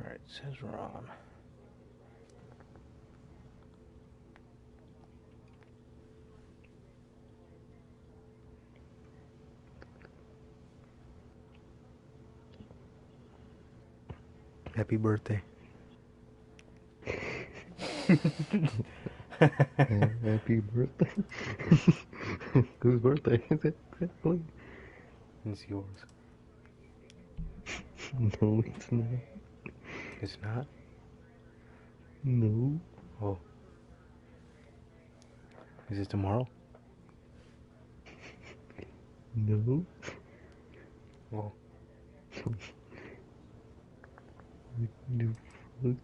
Alright, says Ron. Happy birthday. Happy birthday. Whose birthday is it exactly? It's yours. No, it's not. It's not? No. Oh. Is it tomorrow? No. Well, No fuck.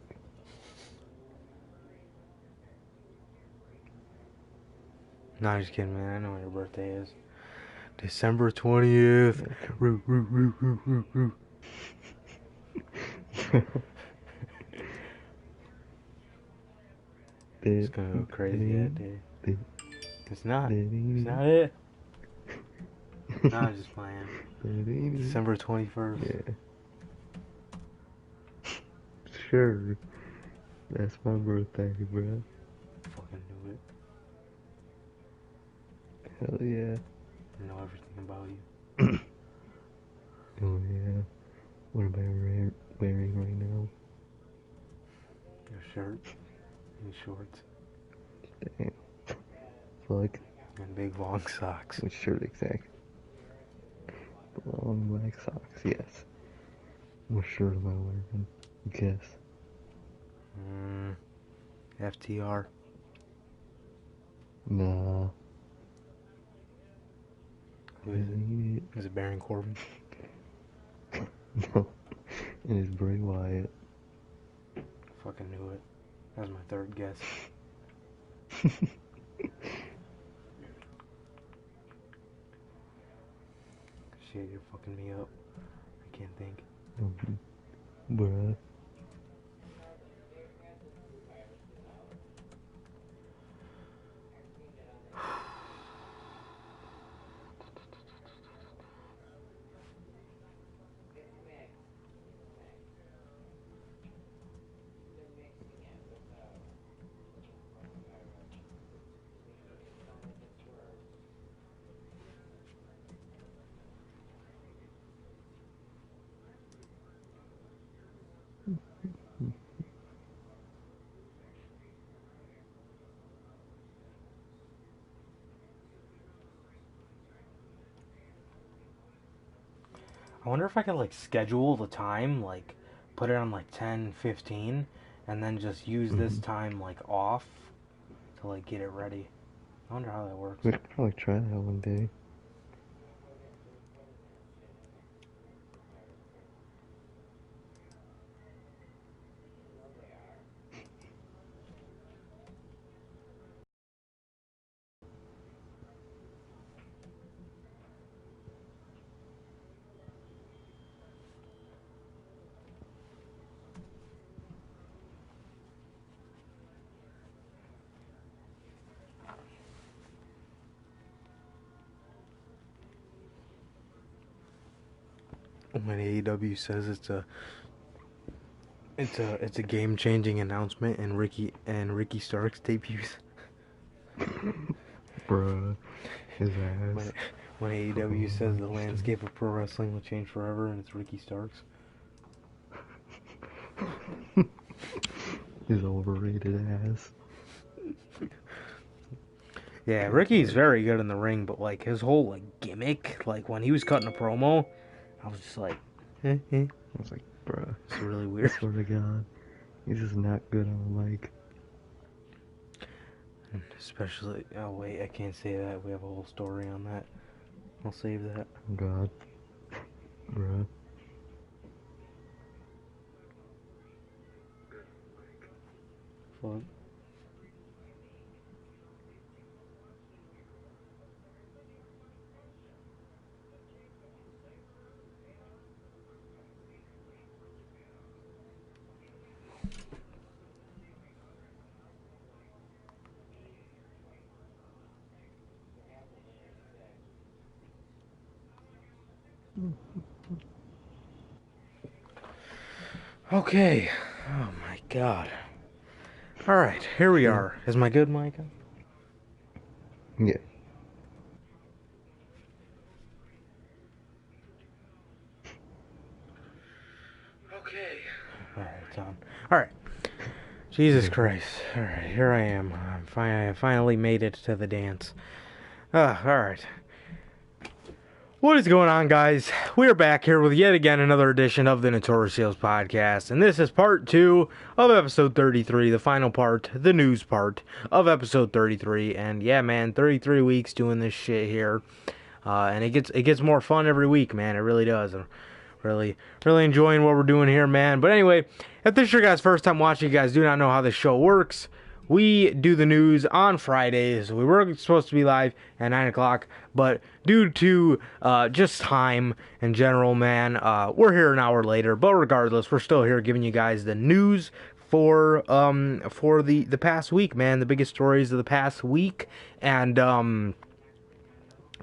no, I'm just kidding, man. I know when your birthday is. December 20th. Roo, roo, roo, roo, roo, roo. It's gonna go crazy that day. It's not. It's not it. No, I'm just playing. December 21st. Yeah. Sure. That's my birthday, bro. Fucking knew it. Hell yeah. I know everything about you. Oh yeah. What am I wearing right now? Your shirt and shorts Damn. Fuck. and big long socks. Which shirt exact? Long black socks, yes. What shirt am I wearing? Guess. FTR. Nah. Who That is it? ain't it. Is it Baron Corbin? No. It is Bray Wyatt. Fucking knew it. That was my third guess. Shit, you're fucking me up. I can't think. Bruh. I wonder if I could like schedule the time, like put it on like 10:15, and then just use this time like off to like get it ready. I wonder how that works. We could probably try that one day. When AEW says it's a game changing announcement and Ricky Starks debuts. Bruh. His When ass. when AEW says the landscape of pro wrestling will change forever and it's Ricky Starks. His overrated ass. Yeah, Ricky's very good in the ring, but like his whole like gimmick, like when he was cutting a promo, I was just like, I was like, bruh. it's really I weird. swear to God. He's just not good on the mic. Especially, oh wait, I can't say that. We have a whole story on that. I'll save that. Oh God. Bruh. Fuck. Okay. Oh my god. Alright, here we are. Is my good mic on? Yeah. Okay. Alright, it's on. Alright. Jesus Christ. Alright, here I am. I finally made it to the dance. Alright. What is going on, guys? We're back here with yet again another edition of the Notorious podcast, and this is part 2 of episode 33, the final part, the news part of episode 33. And yeah, man, 33 weeks doing this shit here, and it gets more fun every week, man. It really does. I'm really enjoying what we're doing here, man. But anyway, if this is your guys' first time watching, you guys do not know how this show works. We do the news on Fridays. We were supposed to be live at 9 o'clock, but due to just time in general, man, we're here an hour later. But regardless, we're still here giving you guys the news for the past week, man. The biggest stories of the past week. And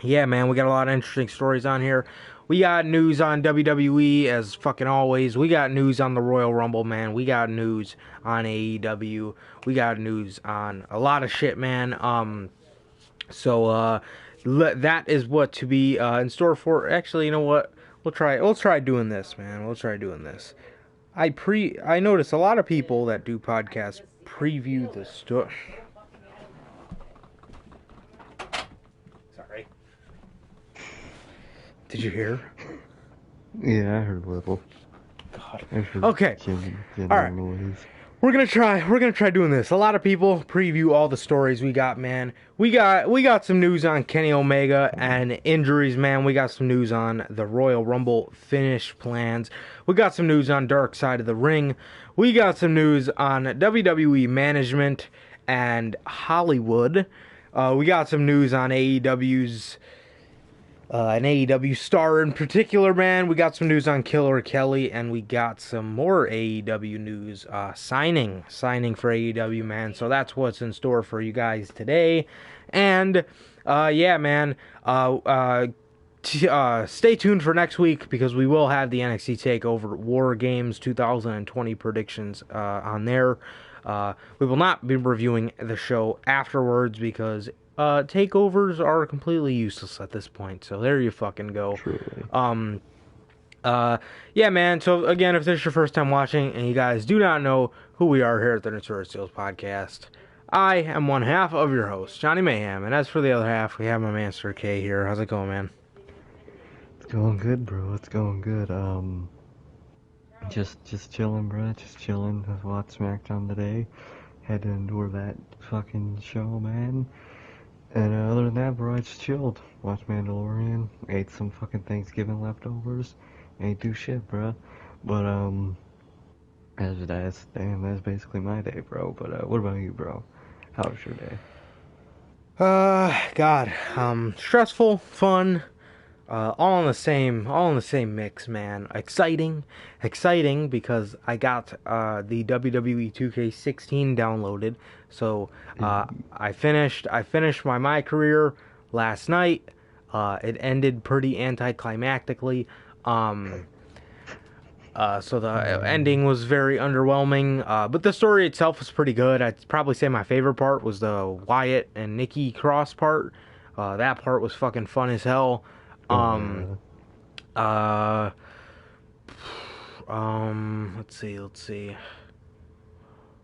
yeah, man, we got a lot of interesting stories on here. We got news on WWE, as fucking always. We got news on the Royal Rumble, man. We got news on AEW. We got news on a lot of shit, man. So that is what to be in store for. Actually, you know what? We'll try doing this, man. We'll try doing this. I notice a lot of people that do podcasts preview the stuff. Sorry. Did you hear? Yeah, I heard a little. God. Okay. All right. Noise. We're gonna try doing this. A lot of people preview all the stories we got, man. We got some news on Kenny Omega and injuries, man. We got some news on the Royal Rumble finish plans. We got some news on Dark Side of the Ring. We got some news on WWE management and Hollywood. We got some news on AEW's. An AEW star in particular, man. We got some news on Killer Kelly, and we got some more AEW news. Signing for AEW, man. So that's what's in store for you guys today. And yeah, man. Stay tuned for next week because we will have the NXT Takeover War Games 2020 predictions on there. We will not be reviewing the show afterwards because takeovers are completely useless at this point. So there you fucking go. Truly. Yeah, man. So again, if this is your first time watching and you guys do not know who we are here at the Notorious podcast, I am one half of your host, Johnny Mayhem, and as for the other half, we have my man Sir K here. How's it going, man? It's going good, bro. It's going good. Just chilling, bro. Just chilling. I watched SmackDown today. Had to endure that fucking show, man. And other than that, bro, I just chilled. Watched Mandalorian. Ate some fucking Thanksgiving leftovers. Ain't do shit, bro. But that's basically my day, bro. But what about you, bro? How was your day? God, stressful, fun, all in the same mix, man. Exciting because I got the WWE 2K16 downloaded. So I finished my career last night. It ended pretty anticlimactically. So the ending was very underwhelming, but the story itself was pretty good. I'd probably say my favorite part was the Wyatt and Nikki Cross part. That part was fucking fun as hell. Let's see.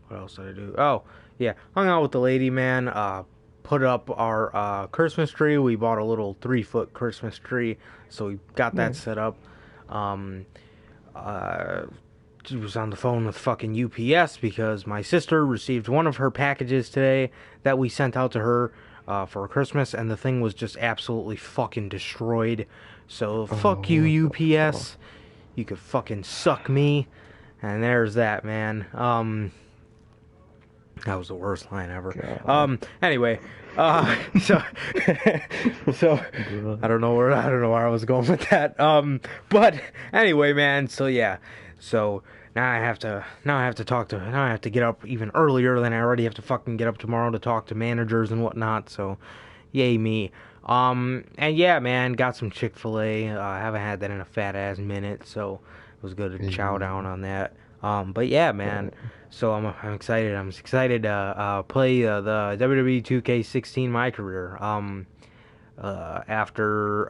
What else did I do? Oh, yeah, hung out with the lady, man. Put up our Christmas tree. We bought a little 3-foot Christmas tree, so we got that set up. She was on the phone with fucking UPS because my sister received one of her packages today that we sent out to her for Christmas, and the thing was just absolutely fucking destroyed. So fuck you, UPS. You could fucking suck me. And there's that, man. That was the worst line ever. Anyway, so I don't know where I was going with that. But anyway, man. So yeah. So now I have to get up even earlier than I already have to fucking get up tomorrow to talk to managers and whatnot. So yay me. And yeah, man, got some Chick-fil-A. I haven't had that in a fat ass minute, so it was good to chow down on that. But yeah, man. Right. So I'm excited. I'm excited to play the WWE 2K16 my career. After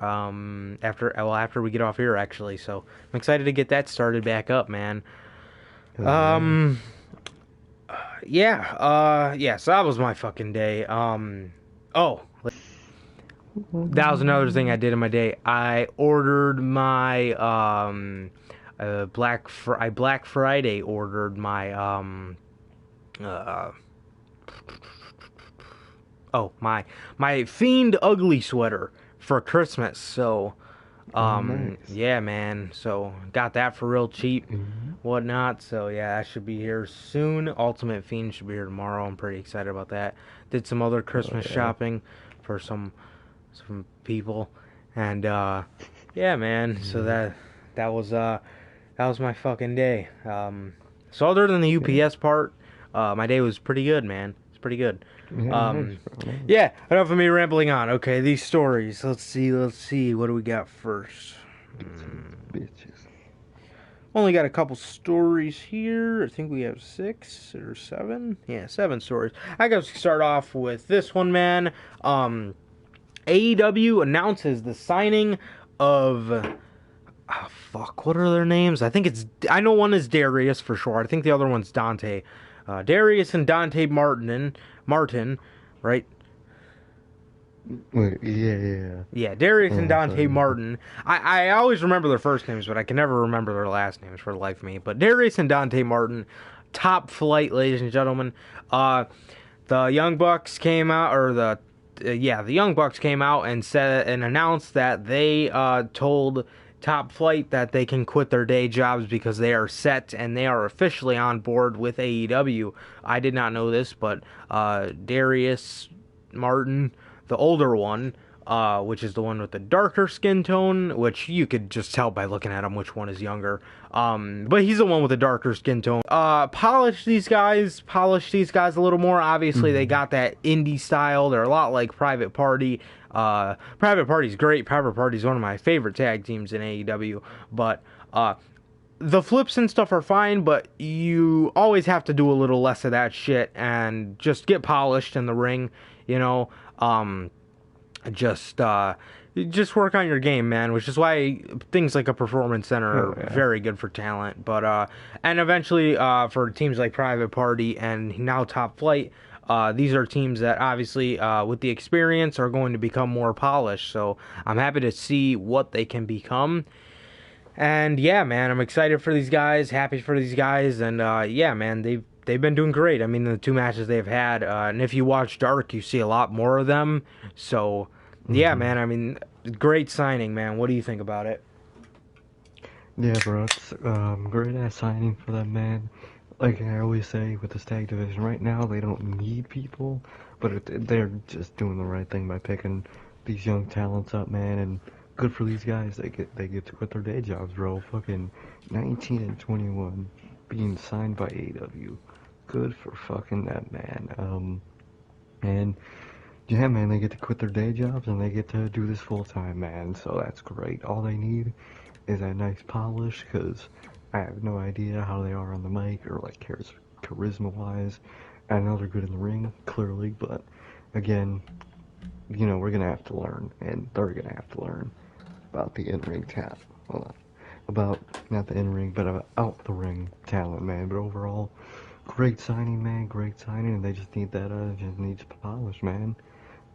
we get off here actually. So I'm excited to get that started back up, man. Hell yeah. Um, yeah. So that was my fucking day. Oh, that was another thing I did in my day. I ordered my Black Friday ordered my uh my Fiend Ugly sweater for Christmas. So Oh, nice. yeah, man. So got that for real cheap, Mm-hmm. whatnot. So yeah, that should be here soon. Ultimate Fiend should be here tomorrow. I'm pretty excited about that. Did some other Oh, Christmas yeah. shopping for some people, and yeah, man. So Yeah. that was my fucking day. So other than the Yeah. UPS part, my day was pretty good, man. It's pretty good. Yeah, nice, bro. Nice. Yeah, enough of me rambling on. Okay, these stories. Let's see. What do we got first? Bitches. Only got a couple stories here. I think we have 6 or 7. Yeah, 7 stories. I gotta start off with this one, man. AEW announces the signing of what are their names? I know one is Darius for sure. I think the other one's Dante. Darius and Dante Martin, right? Wait, yeah. Yeah, Darius and Oh, Dante sorry. Martin. I always remember their first names, but I can never remember their last names for the life of me. But Darius and Dante Martin, top flight, ladies and gentlemen. The Young Bucks came out, or the Young Bucks came out and said and announced that they told Top Flight that they can quit their day jobs because they are set and they are officially on board with AEW. I did not know this, but Darius Martin, the older one, which is the one with the darker skin tone, which you could just tell by looking at him which one is younger. But he's the one with the darker skin tone. Polish these guys a little more. Obviously, they got that indie style. They're a lot like Private Party. Private Party's great. Private Party's one of my favorite tag teams in AEW. But the flips and stuff are fine, but you always have to do a little less of that shit and just get polished in the ring, you know. Just work on your game, man, which is why things like a performance center are very good for talent. But and eventually for teams like Private Party and now Top Flight, these are teams that obviously with the experience are going to become more polished. So I'm happy to see what they can become. And yeah, man, I'm excited for these guys, happy for these guys, and yeah, man, they've been doing great. I mean, the 2 matches they've had, and if you watch Dark, you see a lot more of them. So yeah, man, I mean, great signing, man. What do you think about it? Yeah, bro, it's great ass signing for them, man. Like I always say with this tag division right now, they don't need people, but they're just doing the right thing by picking these young talents up, man. And good for these guys. They get to quit their day jobs, bro. Fucking 19 and 21, being signed by AEW. Good for fucking that, man. And yeah, man, they get to quit their day jobs and they get to do this full time, man. So that's great. All they need is a nice polish, because I have no idea how they are on the mic or like charisma wise. I know they're good in the ring, clearly, but again, you know, we're gonna have to learn, and they're gonna have to learn about the in-ring talent. About not the in-ring, but about out the ring talent, man. But overall, great signing, man. Great signing, and they just need that. Just needs polish, man.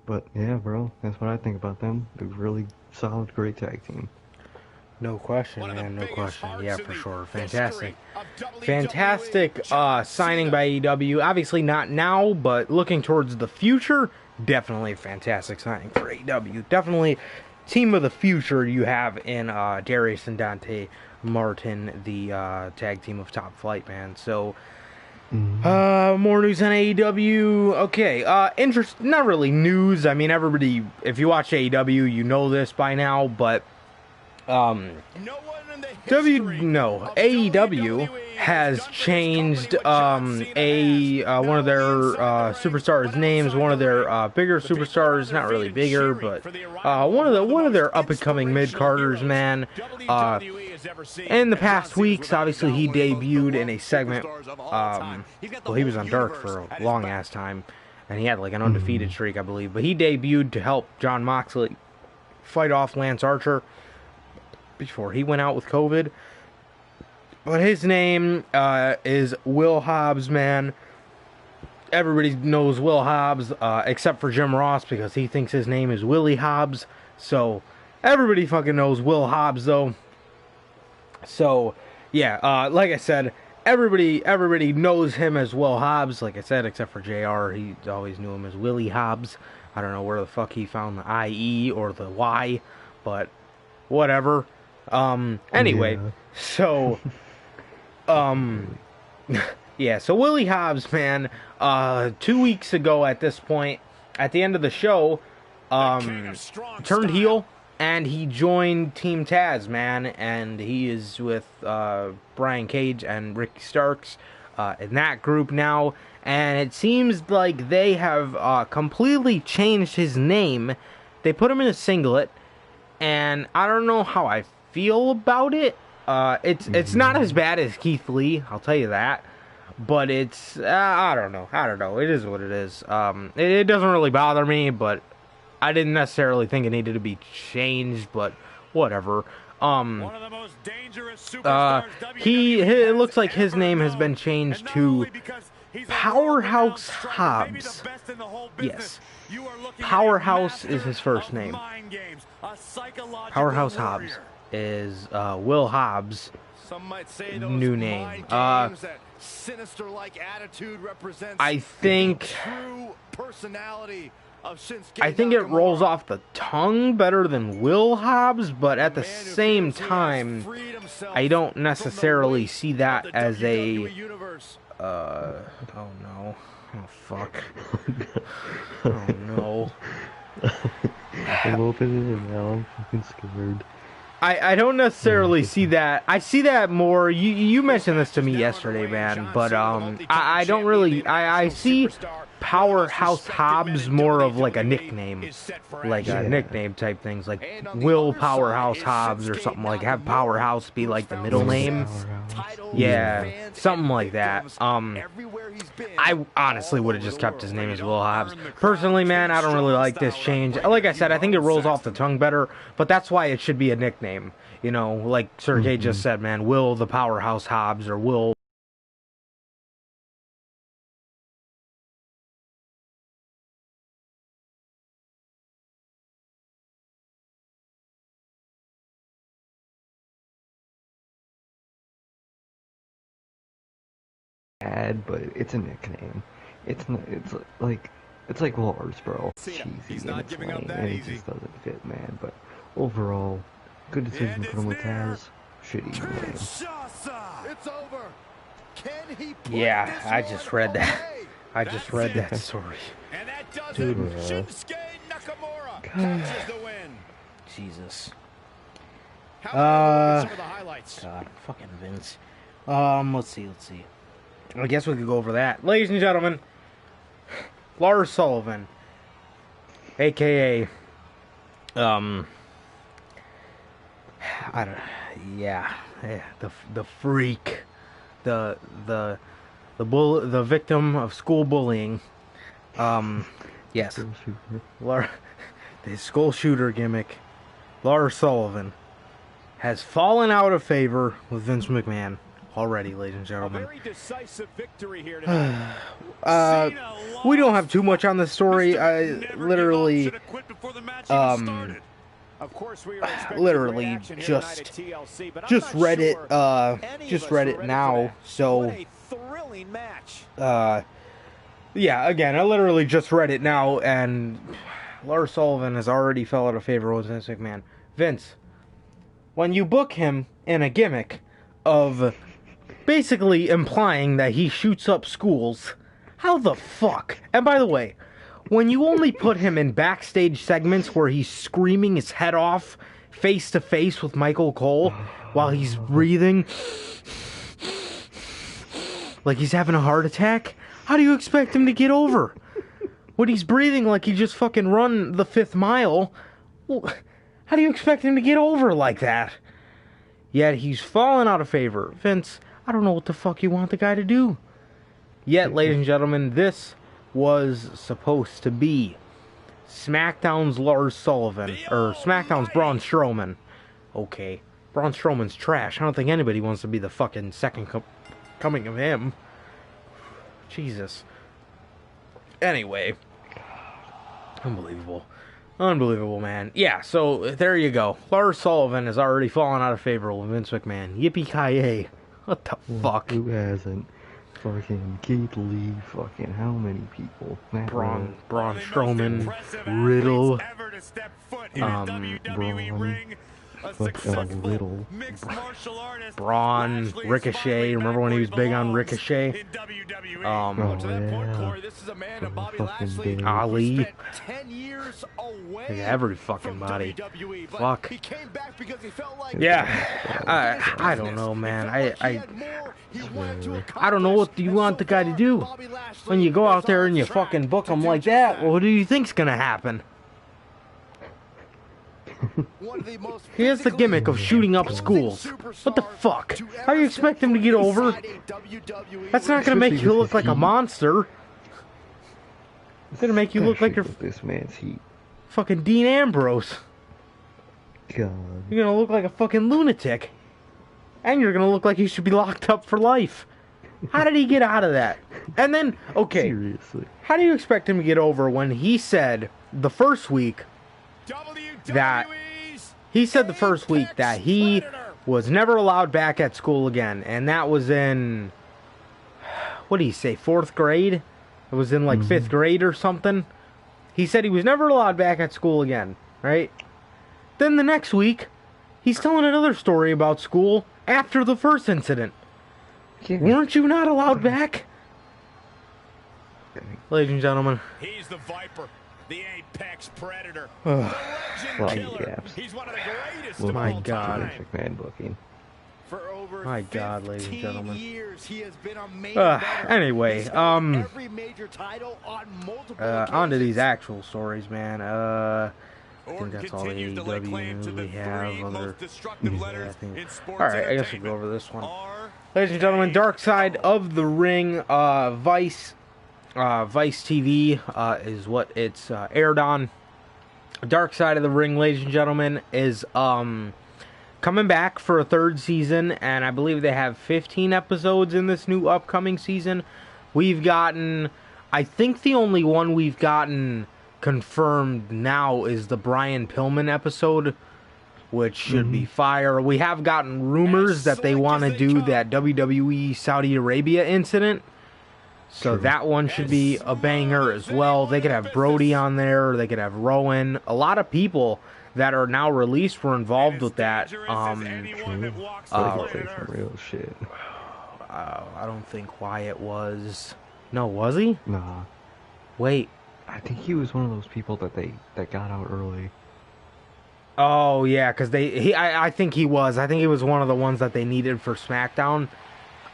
But yeah, bro, that's what I think about them. They're really solid, great tag team. No question, man. No question. Yeah, for sure. Fantastic signing by AEW. Obviously not now, but looking towards the future, definitely a fantastic signing for AEW. Definitely team of the future you have in Darius and Dante Martin, the tag team of Top Flight, man. So more news on AEW. Okay, not really news. I mean, everybody, if you watch AEW, you know this by now, but AEW has changed one of their superstars' names, one of their bigger superstars, not really bigger, but one of their up and coming mid carders, man. in the past weeks, obviously, he debuted in a segment. Well, he was on Dark for a long-ass time, and he had like an undefeated streak, I believe. But he debuted to help Jon Moxley fight off Lance Archer before he went out with COVID. But his name is Will Hobbs, man. Everybody knows Will Hobbs, except for Jim Ross, because he thinks his name is Willie Hobbs. So, everybody fucking knows Will Hobbs, though. So, yeah, like I said, everybody knows him as Will Hobbs, like I said, except for JR. He always knew him as Willie Hobbs. I don't know where the fuck he found the IE or the Y, but whatever. Anyway, Yeah. so... yeah, so Willie Hobbs, man, 2 weeks ago at this point, at the end of the show, turned heel, and he joined Team Taz, man, and he is with Brian Cage and Ricky Starks in that group now, and it seems like they have completely changed his name. They put him in a singlet, and I don't know how I feel about it. It's not as bad as Keith Lee, I'll tell you that. But it's, I don't know. It is what it is. It doesn't really bother me, but I didn't necessarily think it needed to be changed, but whatever. One of the most dangerous superstars it looks like his name has been changed to Powerhouse Hobbs. Yes. Powerhouse is his first name. Powerhouse Hobbs is Will Hobbs' new name. I think it rolls off the tongue better than Will Hobbs, but at the same time, I don't necessarily see that as a oh no. Oh fuck. Oh no. I'm opening it now. I'm fucking scared. I don't necessarily see that. I see that more. You mentioned this to me yesterday, man. But I don't really. I see Powerhouse Hobbs more of like a nickname, like a nickname type things, like Will Powerhouse Hobbs or something, like have Powerhouse be like the middle name. Yeah, something like that. I honestly would have just kept his name as Will Hobbs. Personally, man, I don't really like this change. Like I said, I think it rolls off the tongue better, but that's why it should be a nickname. You know, like Sergey just said, man, Will the Powerhouse Hobbs, or Will. Bad, but it's a nickname. It's not. It's like Lars, bro. It's cheesy and it's lame, and it just doesn't fit, man. But overall, good decision to put him with Taz. Shitty name. Yeah, I just read that. I just read that story. Dude, Jesus. God, fucking Vince. Let's see. I guess we could go over that. Ladies and gentlemen, Lars Sullivan, aka, the freak, the victim of school bullying. Yes, the school shooter gimmick, Lars Sullivan, has fallen out of favor with Vince McMahon. Already, ladies and gentlemen. Very decisive victory here we don't have too much on the story. I literally, literally just read it. Just read it now. So, yeah. Again, I literally just read it now, and Lars Sullivan has already fell out of favor with Vince McMahon. Vince, when you book him in a gimmick of basically implying that he shoots up schools, how the fuck? And by the way, when you only put him in backstage segments where he's screaming his head off face to face with Michael Cole while he's breathing like he's having a heart attack, how do you expect him to get over? When he's breathing like he just fucking run the 5th mile, how do you expect him to get over like that? Yet he's fallen out of favor. Vince, I don't know what the fuck you want the guy to do. Yet, ladies and gentlemen, this was supposed to be SmackDown's Lars Sullivan, or SmackDown's Braun Strowman. Okay, Braun Strowman's trash. I don't think anybody wants to be the fucking second coming of him. Jesus. Anyway. Unbelievable. Unbelievable, man. Yeah, so there you go. Lars Sullivan has already fallen out of favor with Vince McMahon. Yippee-ki-yay. What the fuck? Who hasn't? Fucking Keith Lee, fucking how many people? Braun Strowman, Riddle, Riddle, Braun, Ricochet. Remember when he was big on Ricochet? Ali. Every fucking body. Fuck. Yeah. I don't know, man. I don't know what you want the guy to do. When you go out there and you fucking book him like that, well, what do you think's gonna happen? He has the gimmick of shooting up schools. What the fuck? How do you expect him to get over? That's not gonna make you look like a monster. It's gonna make you look like you're this man's heat. Fucking Dean Ambrose. God. You're gonna look like a fucking lunatic. And you're gonna look like you should be locked up for life. How did he get out of that? And then, okay, Seriously. How do you expect him to get over when he said the first week that he was never allowed back at school again, and that was in, what did he say, 4th grade? It was in like 5th grade or something. He said he was never allowed back at school again, right? Then the next week, he's telling another story about school after the first incident. Yeah. Weren't you not allowed back? Ladies and gentlemen. He's the Viper, the apex predator, Ugh. the legend killer. He's one of the greatest of My all God. time. McMahon booking. For over My God, ladies and 15 gentlemen. years, he has been a main eventer. Anyway, He's held every major title on multiple on to these occasions. actual stories, man. I think Orton that's all the continues to lay AEW claim news to the we have. three Other, most destructive yeah, letters I think. in sports Alright, I guess we'll go entertainment. over this one. R Ladies and gentlemen, Dark Side of the Ring, Vice TV is what it's aired on. Dark Side of the Ring, ladies and gentlemen, is coming back for a 3rd season, and I believe they have 15 episodes in this new upcoming season. We've gotten, I think the only one we've gotten confirmed now is the Brian Pillman episode, which should be fire. We have gotten rumors that they want to do that WWE Saudi Arabia incident. So that one should be a banger as well. They could have Brody on there. They could have Rowan. A lot of people that are now released were involved with that. Some real shit. I don't think Wyatt was. No, was he? Nah. Wait. I think he was one of those people that got out early. Oh yeah, because I think he was. I think he was one of the ones that they needed for SmackDown.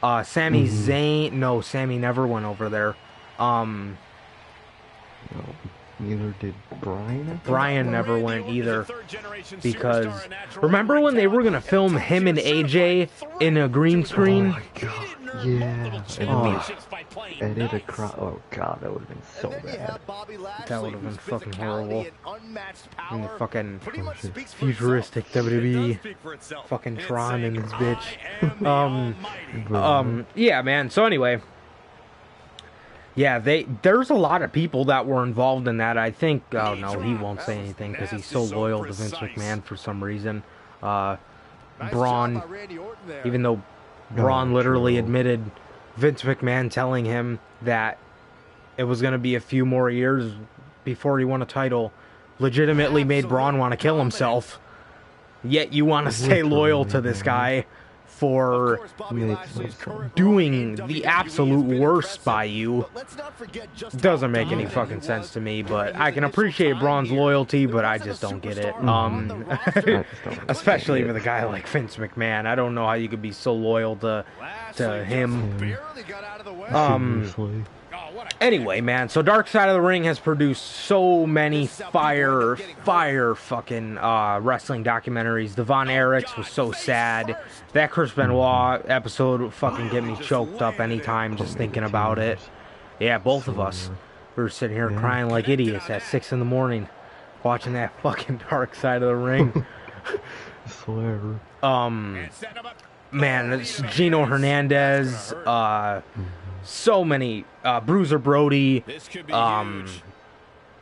Sami Zayn. No, Sami never went over there. No, neither did Brian. Brian never went either. Because remember when they were gonna film him and AJ in a green screen? Oh my God. Yeah. And edit a crowd. Oh God, that would have been so bad. That would have been fucking horrible. And the fucking futuristic WWE, fucking Tron and his bitch. Yeah, man. So anyway, yeah, there's a lot of people that were involved in that. I think. Oh no, he won't say anything because he's so loyal to Vince McMahon for some reason. Braun, even though Braun literally admitted Vince McMahon telling him that it was going to be a few more years before he won a title, legitimately made Braun want to kill himself. Yet you want to stay loyal to this guy for doing the absolute worst by you. Doesn't make any fucking sense to me, but I can appreciate Braun's loyalty, but I just don't get it. Especially with a guy like Vince McMahon. I don't know how you could be so loyal to him. Anyway, man, so Dark Side of the Ring has produced so many fire fucking wrestling documentaries. The Von Erichs was so sad. That Chris Benoit episode would fucking get me choked up anytime just thinking about it. Yeah, both of us. We were sitting here crying like idiots at 6 in the morning watching that fucking Dark Side of the Ring. I swear. Man, it's Gino Hernandez, so many, Bruiser Brody,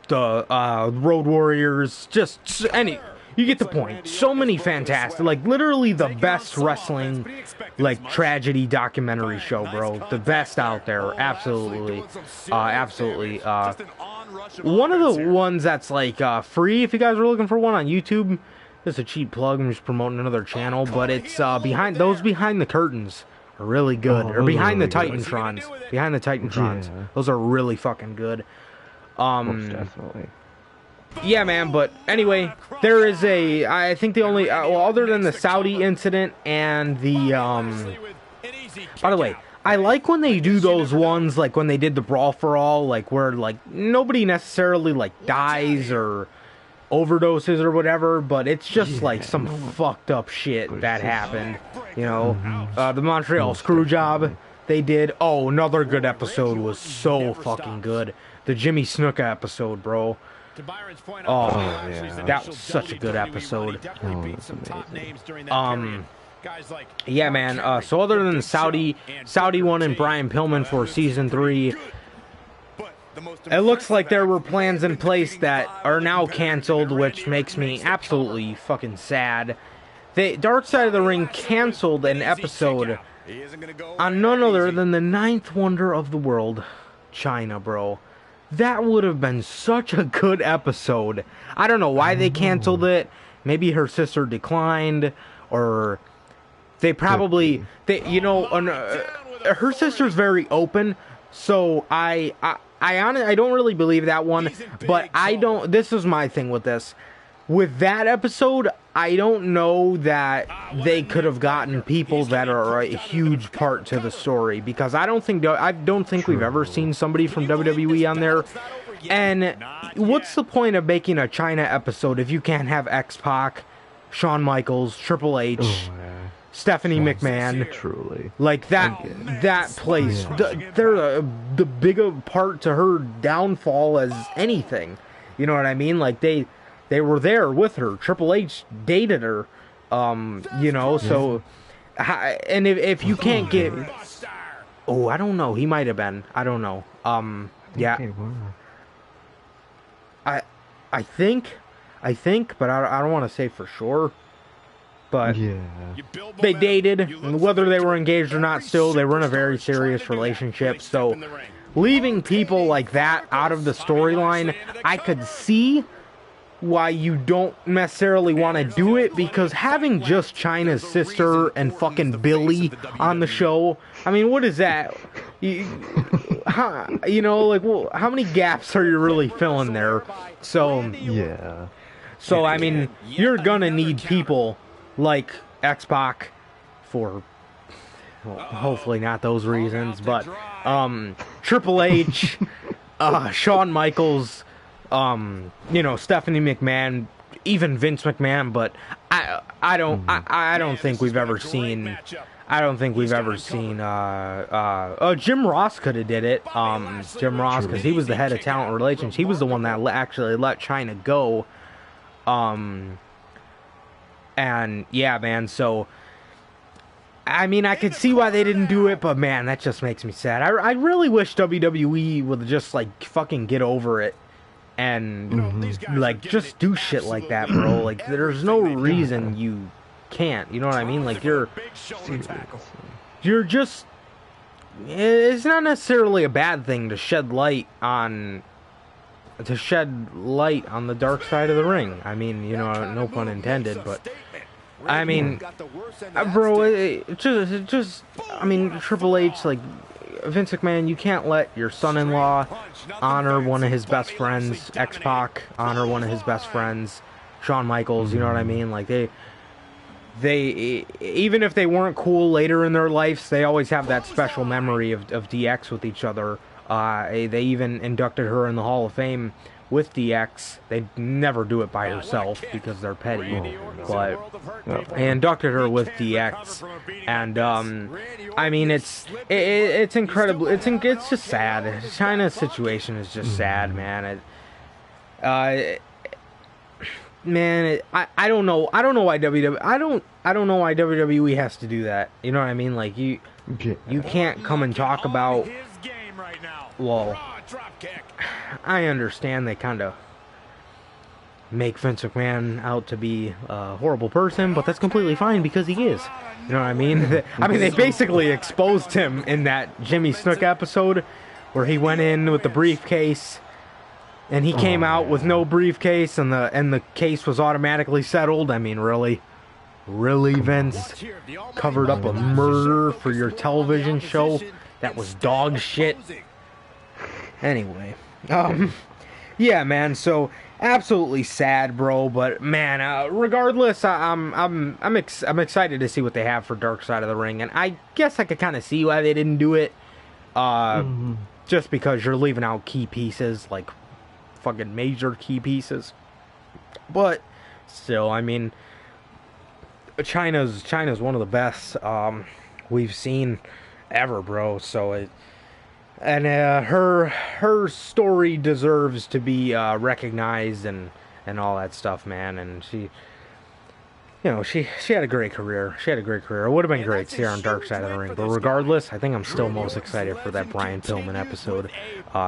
the Road Warriors, just any, you get the point. So many fantastic, like literally the best wrestling, like tragedy documentary show, bro. The best out there, absolutely, absolutely. One of the ones that's like free, if you guys are looking for one on YouTube. It's a cheap plug. I'm just promoting another channel, but it's behind the curtains are really good, or behind the Titantrons. Behind the Titantrons, those are really fucking good. Most definitely. Yeah, man. But anyway, there is a. I think the only, well, other than the Saudi incident and the. By the way, I like when they do those ones, like when they did the Brawl for All, like where like nobody necessarily like dies or overdoses or whatever, but it's just like some fucked up shit that happened, you know. The Montreal Screwjob they did. Oh, another good episode was so fucking good. The Jimmy Snuka episode, bro. Oh, yeah. That was such a good episode. Yeah, man. So other than the Saudi one and Brian Pillman for season 3, it looks like there were plans in place that are now canceled, which makes me absolutely fucking sad. The Dark Side of the Ring canceled an episode on none other than the 9th wonder of the world, China, bro. That would have been such a good episode. I don't know why they canceled it. Maybe her sister declined, or they probably, her sister's very open, so I don't really believe that one, but this is my thing with this. With that episode, I don't know that they could have gotten people that are a huge part to the story, because I don't think we've ever seen somebody from WWE on there. And what's the point of making a China episode if you can't have X-Pac, Shawn Michaels, Triple H, Stephanie McMahon? Truly. Like that place, they're the bigger part to her downfall as anything. You know what I mean? Like they were there with her. Triple H dated her. So, and if you can't get, I don't know. He might have been. I don't know. Yeah. I think, but I don't want to say for sure. But they dated, whether they were engaged or not, still, they were in a very serious relationship. So leaving people like that out of the storyline, I could see why you don't necessarily want to do it, because having just Chyna's sister and fucking Billy on the show, I mean, what is that? How many gaps are you really filling there? So, yeah. So, I mean, you're gonna need people like X-Pac for, well, hopefully not those reasons, but Triple H, Shawn Michaels, Stephanie McMahon, even Vince McMahon, but I don't think we've ever seen. Jim Ross could have did it. Jim Ross, because he was the head of talent relations. He was the one that actually let Chyna go. And yeah, man, so I mean, I could see why they didn't do it, but man, that just makes me sad. I really wish WWE would just like fucking get over it and like just do shit like that, bro. Like there's no reason you can't, you know what I mean? Like you're just, it's not necessarily a bad thing to shed light on the dark side of the ring. I mean, no pun intended, but I mean, bro, I mean, Triple H, like, Vince McMahon, you can't let your son-in-law honor one of his best friends, X-Pac honor one of his best friends, Shawn Michaels, you know what I mean? Like, they even if they weren't cool later in their lives, they always have that special memory of DX with each other. They even inducted her in the Hall of Fame with DX. They never do it by herself because they're petty, but they inducted her with DX, and I mean it's incredible. It's just sad. China's situation is just sad, man. I don't know why WWE has to do that. You know what I mean? Like you can't come and talk about. Well, I understand they kind of make Vince McMahon out to be a horrible person, but that's completely fine because he is. You know what I mean? I mean, they basically exposed him in that Jimmy Snuka episode where he went in with the briefcase and he came out with no briefcase and the case was automatically settled. I mean, really, Vince? Covered up a murder for your television show? That was dog shit. Anyway, yeah, man. So absolutely sad, bro. But man, regardless, I'm excited to see what they have for Dark Side of the Ring, and I guess I could kind of see why they didn't do it. Just because you're leaving out key pieces, like fucking major key pieces. But still, I mean, China's one of the best we've seen ever, bro. So her story deserves to be recognized and all that stuff, man. And she had a great career. It would have been great to see her on Dark Side of the Ring. But regardless, I think I'm still most excited for that Brian Pillman episode.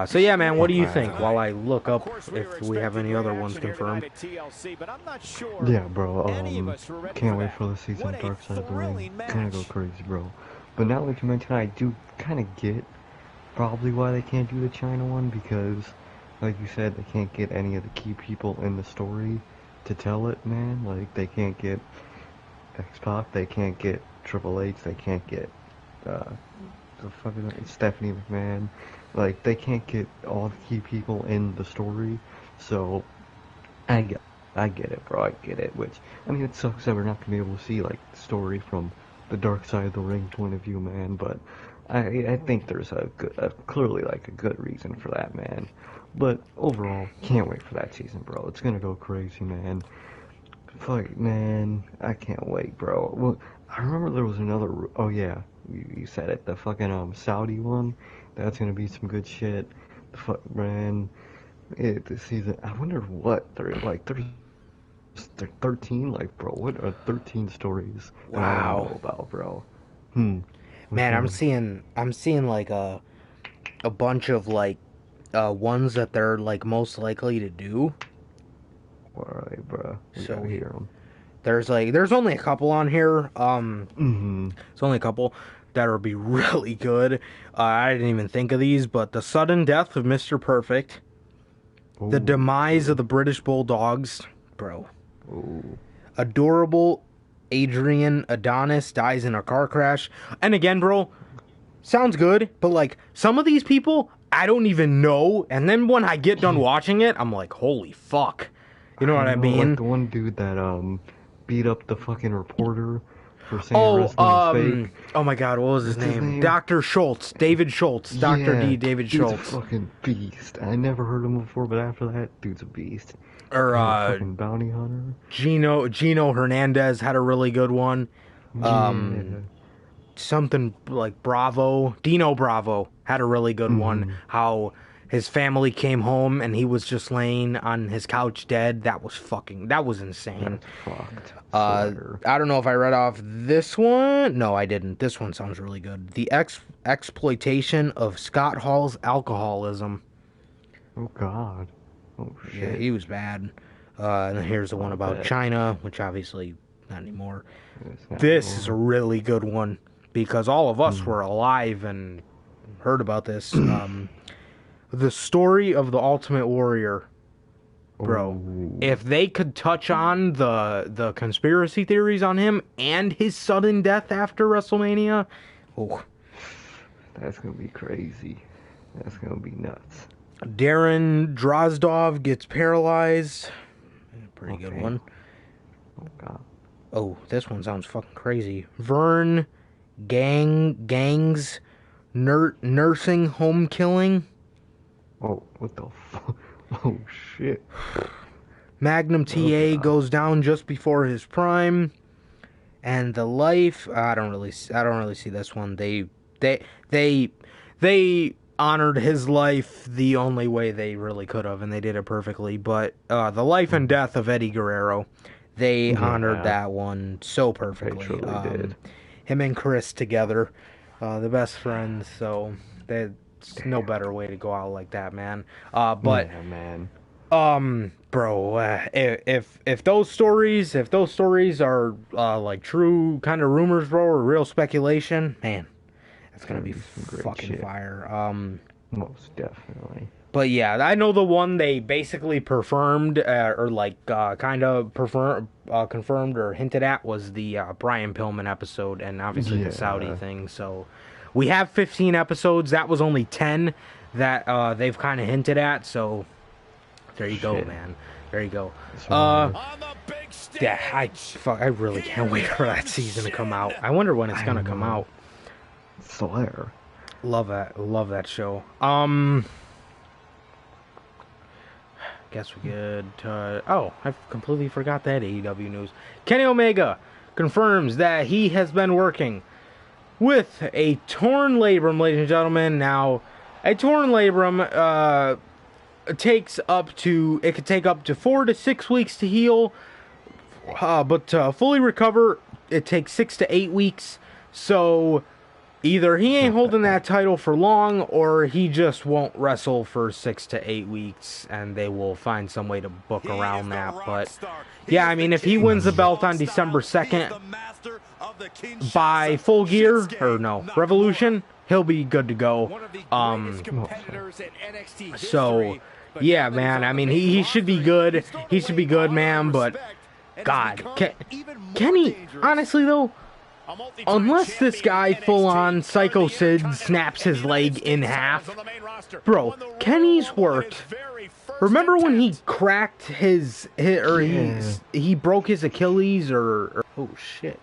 So yeah, man, what do you think? While I look up if we have any other ones confirmed. Yeah, bro. Can't wait for the season of Dark Side of the Ring. Gonna go crazy, bro. But now that you mention it, I do kind of get probably why they can't do the China one, because, like you said, they can't get any of the key people in the story to tell it, man. Like, they can't get X-Pac, they can't get Triple H, they can't get the fucking Stephanie McMahon. Like, they can't get all the key people in the story. So I get it, bro. I get it. Which, I mean, it sucks that we're not gonna be able to see like the story from the Dark Side of the Ring point of view, man. But I think there's clearly like a good reason for that, man. But overall, can't wait for that season, bro. It's gonna go crazy, man. Fuck, man, I can't wait, bro. Well, I remember there was another. Oh yeah, you said it. The fucking Saudi one. That's gonna be some good shit. The fuck, man. This season, I wonder what there's 13. Like, bro, what are 13 stories that I don't know about, bro? Man, I'm seeing like a bunch of like ones that they're like most likely to do. What are they, bro? So hear them. There's only a couple on here. It's only a couple that would be really good. I didn't even think of these, but the sudden death of Mr. Perfect, the demise of the British Bulldogs, bro. Adorable Adrian Adonis dies in a car crash. And again, bro, sounds good, but like some of these people I don't even know, and then when I get done watching it, I'm like, holy fuck. You know what I mean? Like the one dude that beat up the fucking reporter for saying wrestling was fake. Oh my god, what was his name? Dr. Schultz. David Schultz. Dr. D. David Schultz. Dude's a fucking beast. I never heard him before, but after that, dude's a beast. Or fucking bounty hunter. Gino Hernandez had a really good one. Something like Bravo. Dino Bravo had a really good one. How his family came home and he was just laying on his couch dead. That was insane. That's fucked. I don't know if I read off this one. No, I didn't. This one sounds really good. The exploitation of Scott Hall's alcoholism. Oh god. Oh shit. Yeah, he was bad. And here's the one about China, which obviously not anymore. This is a really good one because all of us were alive and heard about this. The story of the Ultimate Warrior, bro. If they could touch on the conspiracy theories on him and his sudden death after WrestleMania, that's gonna be crazy. That's gonna be nuts. Darren Drozdov gets paralyzed. Pretty good one. Oh god. Oh, this one sounds fucking crazy. Vern Gangs nursing home killing. Oh, what the fuck? Oh, shit. Magnum TA goes down just before his prime, and the life. I don't really see this one. They honored his life the only way they really could have, and they did it perfectly. But the life and death of Eddie Guerrero, they honored that one so perfectly. They truly did. Him and Chris together, the best friends. So there's no better way to go out like that, man. But yeah, man. Bro, if those stories are like true kind of rumors, bro, or real speculation, man, that's gonna be fucking shit. fire. Most definitely. But yeah, I know the one they basically confirmed or like kind of confirmed or hinted at was the Brian Pillman episode, and obviously the Saudi thing. So we have 15 episodes. That was only 10 that they've kind of hinted at. So. There you go, man. There you go. Yeah, I really can't wait for that season to come out. I wonder when it's gonna come out. Slayer. Love that show. Guess we could. Oh, I completely forgot that AEW news. Kenny Omega confirms that he has been working with a torn labrum, ladies and gentlemen. Now, a torn labrum, it could take up to 4 to 6 weeks to heal, but to fully recover, it takes 6 to 8 weeks. So either he ain't holding that title for long, or he just won't wrestle for 6 to 8 weeks, and they will find some way to book around that. But yeah, I mean, if he wins the belt on December 2nd by Full Gear, or no, Revolution, he'll be good to go. So yeah, man, I mean, he should be good. He should be good, man, but God, Kenny, honestly though, unless this guy full-on Psycho Sid snaps his leg in half, bro, Kenny's worked. Remember when he cracked he broke his Achilles or oh shit.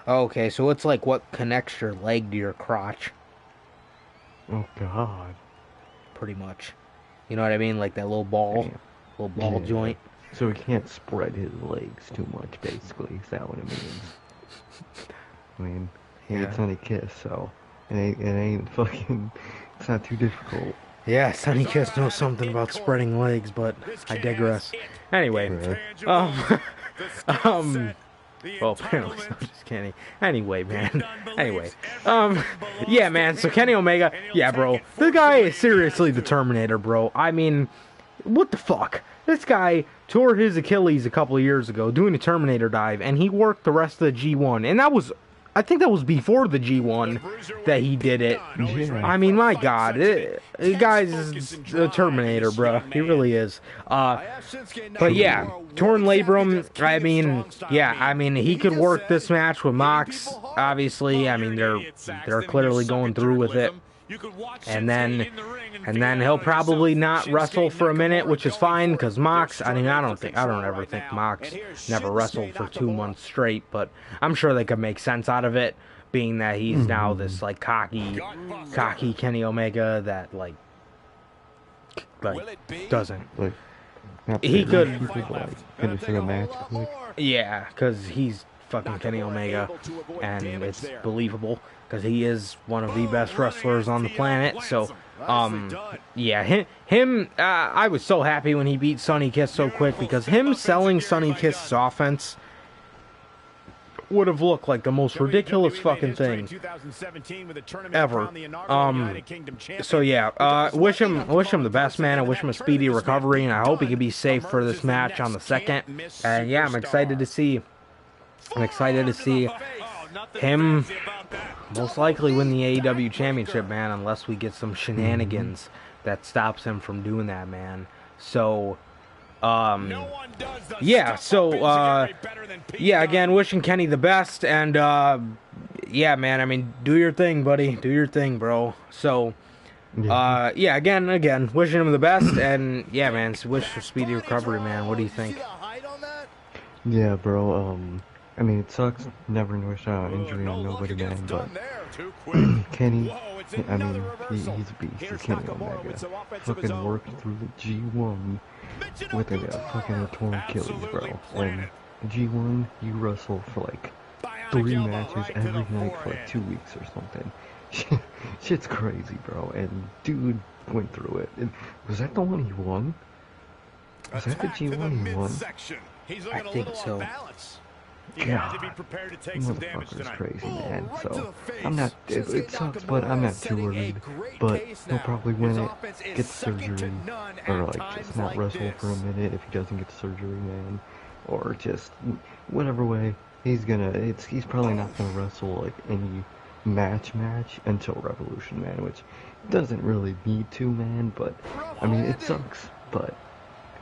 Okay, so it's like what connects your leg to your crotch. Oh, God. Pretty much. You know what I mean? Like that little ball joint. So he can't spread his legs too much, basically. Is that what it means? I mean, it's Sonny Kiss, so it ain't fucking... It's not too difficult. Yeah, Sonny Kiss knows something about spreading legs, but I digress. Anyway, well, apparently, I'm just kidding. Anyway, man. Anyway, yeah, man. So Kenny Omega, yeah, bro. The guy is seriously the Terminator, bro. I mean, what the fuck? This guy tore his Achilles a couple of years ago doing a Terminator dive, and he worked the rest of the G1, and I think that was before the G1 that he did it. Yeah. I mean, my God, the guy's a Terminator, bro. He really is. But yeah, torn labrum. I mean, yeah, I mean, he could work this match with Mox. Obviously, I mean, they're clearly going through with it. And then he'll probably not wrestle for a minute, which is fine, because Mox, I mean, I don't ever think Mox never wrestled for 2 months straight, but I'm sure they could make sense out of it, being that he's now this, like, cocky Kenny Omega that, like doesn't. He could, finishing a match quick. Yeah, because he's fucking Kenny Omega, and it's believable. Because he is one of the best wrestlers on the planet. So, yeah, him. I was so happy when he beat Sonny Kiss so quick, because him selling Sonny Kiss's offense would have looked like the most ridiculous fucking thing ever. So yeah, wish him the best, man. I wish him a speedy recovery, and I hope he can be safe for this match on the 2nd. And yeah, I'm excited to see him most likely win the AEW Championship, man, unless we get some shenanigans that stops him from doing that, man. So, yeah, so, yeah, again, wishing Kenny the best, and, yeah, man, I mean, do your thing, buddy. Do your thing, bro. So, yeah, again, wishing him the best, and, yeah, man, wish for speedy recovery, man. What do you think? Yeah, bro, I mean, it sucks. Never wish injury on nobody, man. But Kenny, I mean, he's a beast. He's Kenny Omega. Fucking worked through the G1 with a fucking torn Achilles, bro. And the G1, you wrestle for like 3 matches every night for like 2 weeks or something. Shit's crazy, bro. And dude went through it. And was that the one he won? Was that the G1 he won? I think so. God, motherfucker's crazy, man. So, I'm not, it sucks, but I'm not too worried. But he'll probably win it, get surgery, or like just not wrestle for a minute if he doesn't get surgery, man. Or just, whatever way, he's probably not gonna wrestle like any match until Revolution, man, which doesn't really need to, man. But I mean, it sucks, but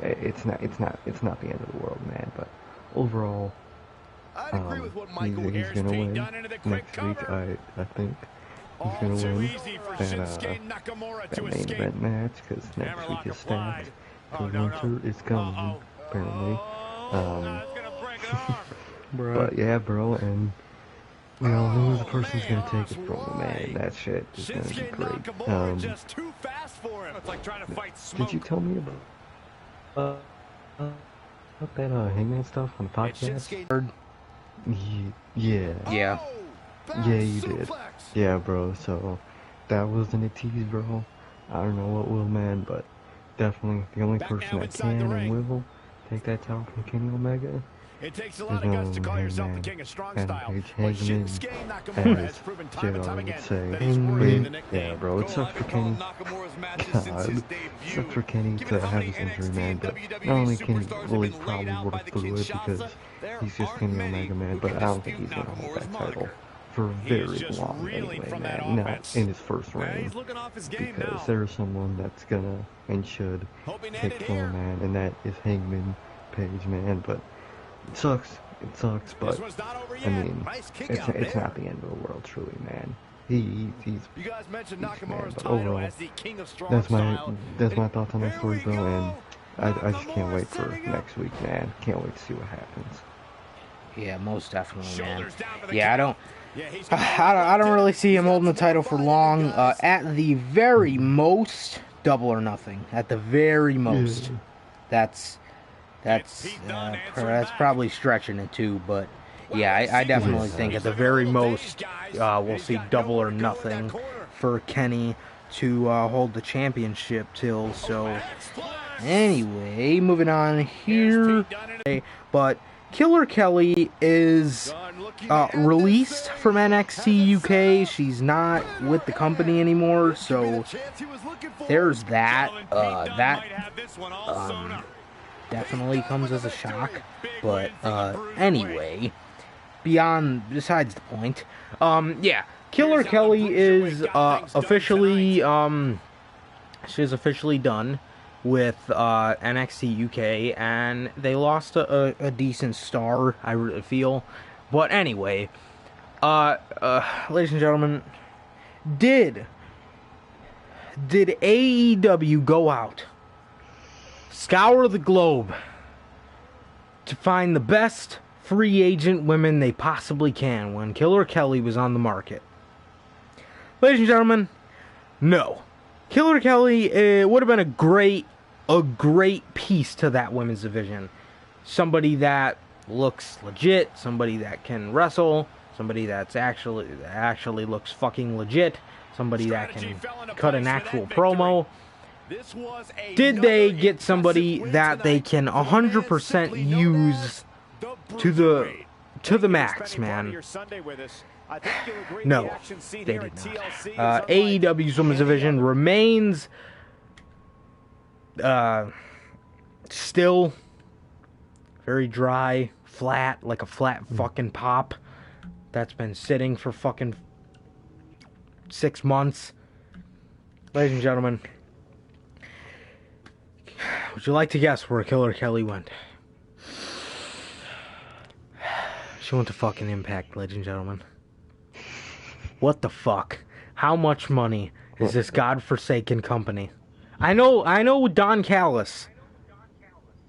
it's not the end of the world, man. But overall, he's gonna win next week. I think he's gonna win that main event match, because next week is stacked. Because winter is coming, apparently. But yeah, bro, and we all know who the person's gonna take it from, man. That shit is gonna be great. Did you tell me about that Hangman stuff on the podcast? Yeah, you did. Yeah, bro. So that wasn't a tease, bro. I don't know what will, man, but definitely the only person that can and will take that title from Kenny Omega. It takes a lot of guts to call yourself the king of strong style. But Shinsuke Nakamura has proven time and time again that he's worthy of the nickname. Yeah, bro, it sucks for Kenny. God, it sucks for Kenny to have his injury, man. But not only can he really probably work through it because he's just Kenny Omega, man, but I don't think he's gonna hold that title for very long anyway, man. Not in his first reign, because there's someone that's gonna and should take from him, man, and that is Hangman Page, man. But it sucks, but I mean, it's not the end of the world, truly, man. He's man, but overall, that's my thoughts on that story, bro, and I just can't wait for next week, man. Can't wait to see what happens. Yeah, most definitely, man. Yeah, I don't really see him holding the title for long. At the very most, Double or Nothing. At the very most, that's probably stretching it too, but yeah, I definitely think at the very most we'll see Double or Nothing for Kenny to hold the championship till. So anyway, moving on here, but Killer Kelly is released from NXT UK. She's not with the company anymore, so there's that. Definitely comes as a shock, but anyway, besides the point, yeah, Killer Kelly is officially she's officially done with NXT UK, and they lost a decent star, I really feel. But anyway, ladies and gentlemen, did AEW go out, scour the globe to find the best free agent women they possibly can when Killer Kelly was on the market? Ladies and gentlemen, no. Killer Kelly would have been a great piece to that women's division. Somebody that looks legit, somebody that can wrestle, somebody that's actually looks fucking legit, somebody that can cut an actual promo. Did they get somebody that they can 100% use to the max, man? No, they did not. AEW's women's division remains still very dry, flat, like a flat fucking pop that's been sitting for fucking 6 months. Ladies and gentlemen, would you like to guess where Killer Kelly went? She went to fucking Impact, ladies and gentlemen. What the fuck? How much money is this godforsaken company? I know Don Callis,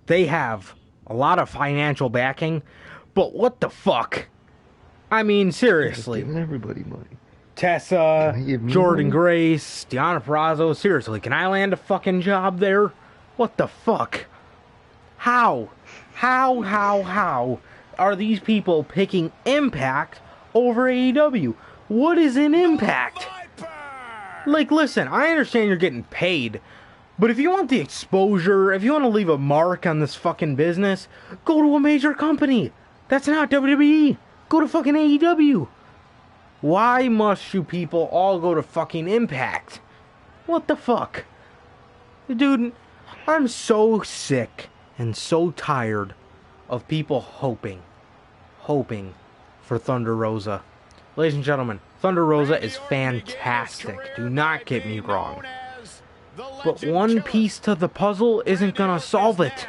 they have a lot of financial backing, But what the fuck? I mean, seriously. Giving everybody money. Tessa, Jordan money? Grace, Deonna Purrazzo, seriously, can I land a fucking job there? What the fuck? How are these people picking Impact over AEW? What is an Impact? Like, listen, I understand you're getting paid, but if you want the exposure, if you want to leave a mark on this fucking business, go to a major company. That's not WWE. Go to fucking AEW. Why must you people all go to fucking Impact? What the fuck? Dude, I'm so sick and so tired of people hoping for Thunder Rosa. Ladies and gentlemen, Thunder Rosa is fantastic. Do not get me wrong. But one piece to the puzzle isn't gonna solve it.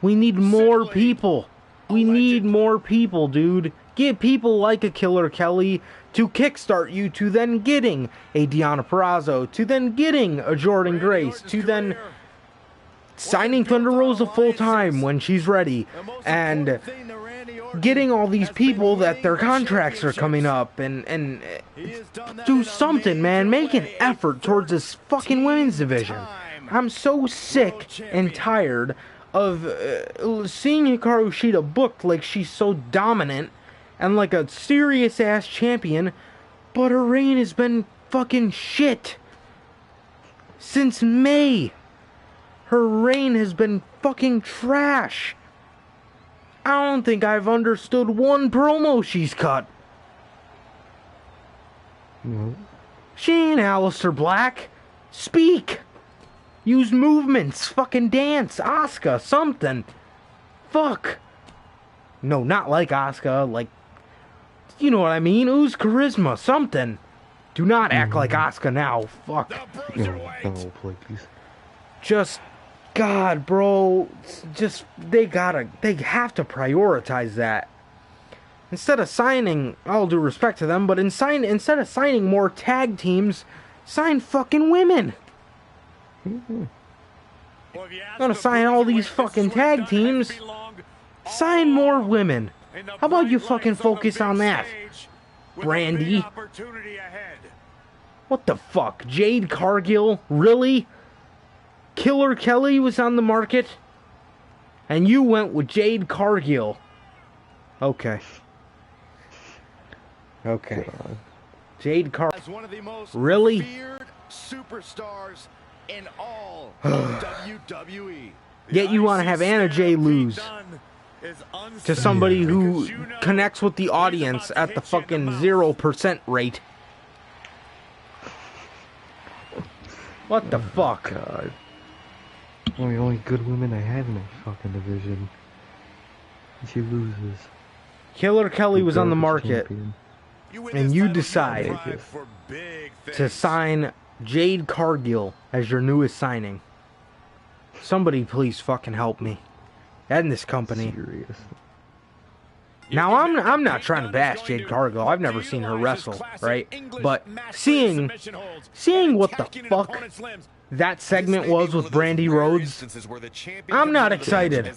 We need more people. We need more people, dude. Get people like a Killer Kelly to kickstart you to then getting a Deonna Purrazzo, to then getting a Jordan Grace, to then signing Thunder Rosa full time when she's ready, and getting all these people that their contracts are coming up, and do something, man. Make an effort towards this fucking women's division. I'm so sick and tired of seeing Hikaru Shida booked like she's so dominant and like a serious ass champion, but her reign has been fucking shit since May. Her reign has been fucking trash. I don't think I've understood one promo she's cut. No. She ain't Aleister Black. Speak. Use movements. Fucking dance. Asuka. Something. Fuck. No, not like Asuka. Like, you know what I mean? Ooze charisma. Something. Do not act like Asuka now. Fuck. No, please. Just, God, bro. Just, they have to prioritize that. Instead of signing, all due respect to them, but instead of signing more tag teams, sign fucking women. I'm gonna sign all these fucking tag teams. Sign more women. How about you fucking focus on that, Brandy? What the fuck? Jade Cargill? Really? Killer Kelly was on the market, and you went with Jade Cargill. Okay. Okay. God. Jade Cargill. Really? Superstars in all of WWE. Yet you want to have Anna Jay lose to somebody who connects with the audience at the fucking 0% rate. What the fuck? God. One of the only good women I have in that fucking division. And she loses. Killer Kelly was on the market, Champion. and you decide to sign Jade Cargill as your newest signing. Somebody please fucking help me. And this company. Serious. Now, I'm not trying to bash Jade Cargill. I've never seen her wrestle, right? But seeing what the fuck that segment was with Brandy Rhodes, I'm not excited.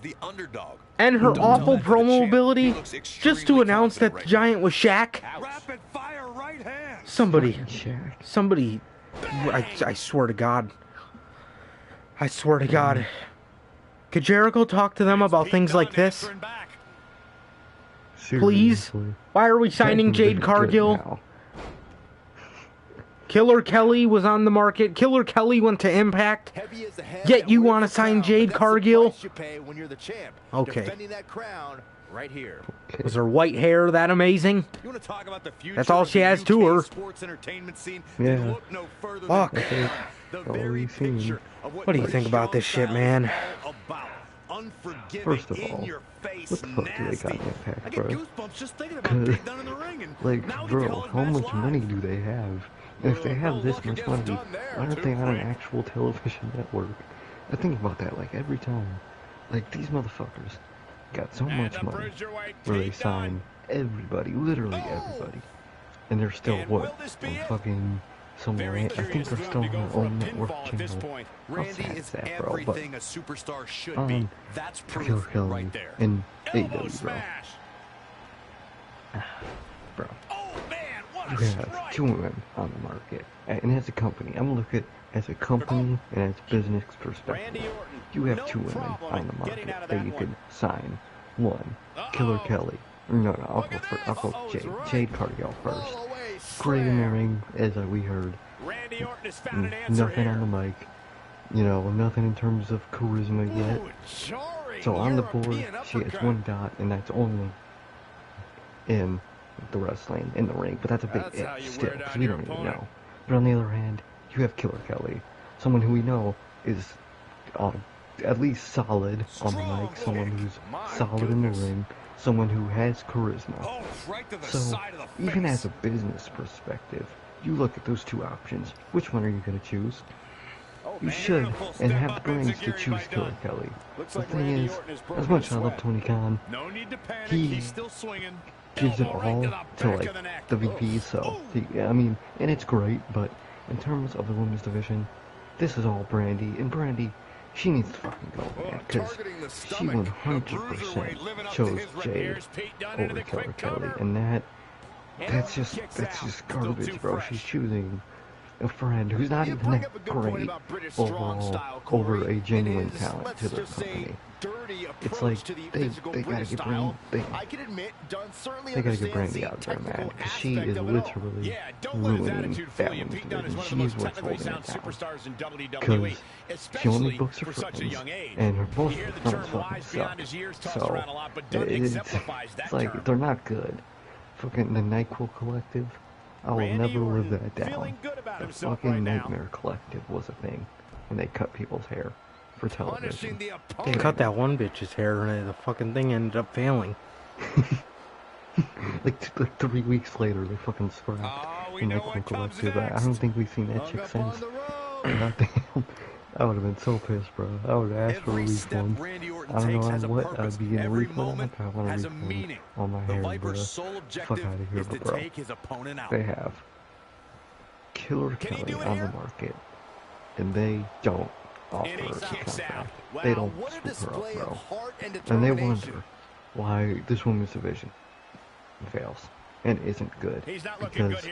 And her awful promo ability, just to announce that the Giant was Shaq. Somebody, I swear to God. I swear to God. Could Jericho talk to them about things like this? Please? Why are we signing Jade Cargill? Killer Kelly was on the market. Killer Kelly went to Impact. Yet you want to sign Jade Cargill? Okay. Was her white hair that amazing? That's all she has to her. Yeah. Fuck. What What do you think about this shit, man? First of all, what the fuck do they got in Impact, bro? Like, bro, how much money do they have? And if they have this much money, why aren't they on an actual television network? I think about that, like, every time. Like, these motherfuckers got so much money where they sign everybody, literally everybody. And they're still, what, on fucking somewhere, I think they're still on their own network channel. How sad is that, bro? But, Killer Kelly and AEW, bro. bro. Oh man, what You a have strike! 2 women on the market, and as a company, I'm gonna look at as a company and as a business perspective. You have 2 women on the market that you could sign. One, Killer Kelly. No, I'll go Jade. Jade Cargill first. Great in the ring, as we heard. Randy Orton has found an answer Nothing here. on the mic. You know, nothing in terms of charisma yet. So on the board, she has 1 dot, and that's only in the wrestling, in the ring. But that's a big if still, because we don't even know. But on the other hand, you have Killer Kelly, someone who we know is at least solid on the mic, someone who's solid in the ring, someone who has charisma. So, even as a business perspective, you look at those 2 options. Which one are you going to choose? You should, and have the brains to choose Killer Kelly. The thing is, as much as I love Tony Khan, he gives it all to, like, the VP, so, I mean, and it's great, but in terms of the women's division, this is all Brandy, and Brandy, she needs to fucking go, man, because she 100% chose Jade over Killer Kelly, and that's just garbage, bro. She's choosing a friend who's not even that great overall over a genuine talent to their company. It's like they gotta get Brandy, they gotta get Brandy out there, man, because she is literally ruining that women's division. She's what's holding it down. Because she only books her friends, and her most of her friends fucking suck. So it's like they're not good. Fucking the NyQuil Collective, I will never live that down. The fucking Nightmare Collective was a thing, and they cut people's hair for television. They cut that one bitch's hair, and the fucking thing ended up failing. like 3 weeks later, they fucking scrapped the NyQuil Collective. I don't think we've seen that chick since. Goddamn. I would have been so pissed, bro. I would have asked for a refund. I don't know on what I'd be getting a refund on. I want a refund on my hair, bro. Fuck out of here, bro. They have Killer Kelly on the market, and they don't offer a contract. They don't scoop her up, bro. And they wonder why this women's division fails and isn't good. Because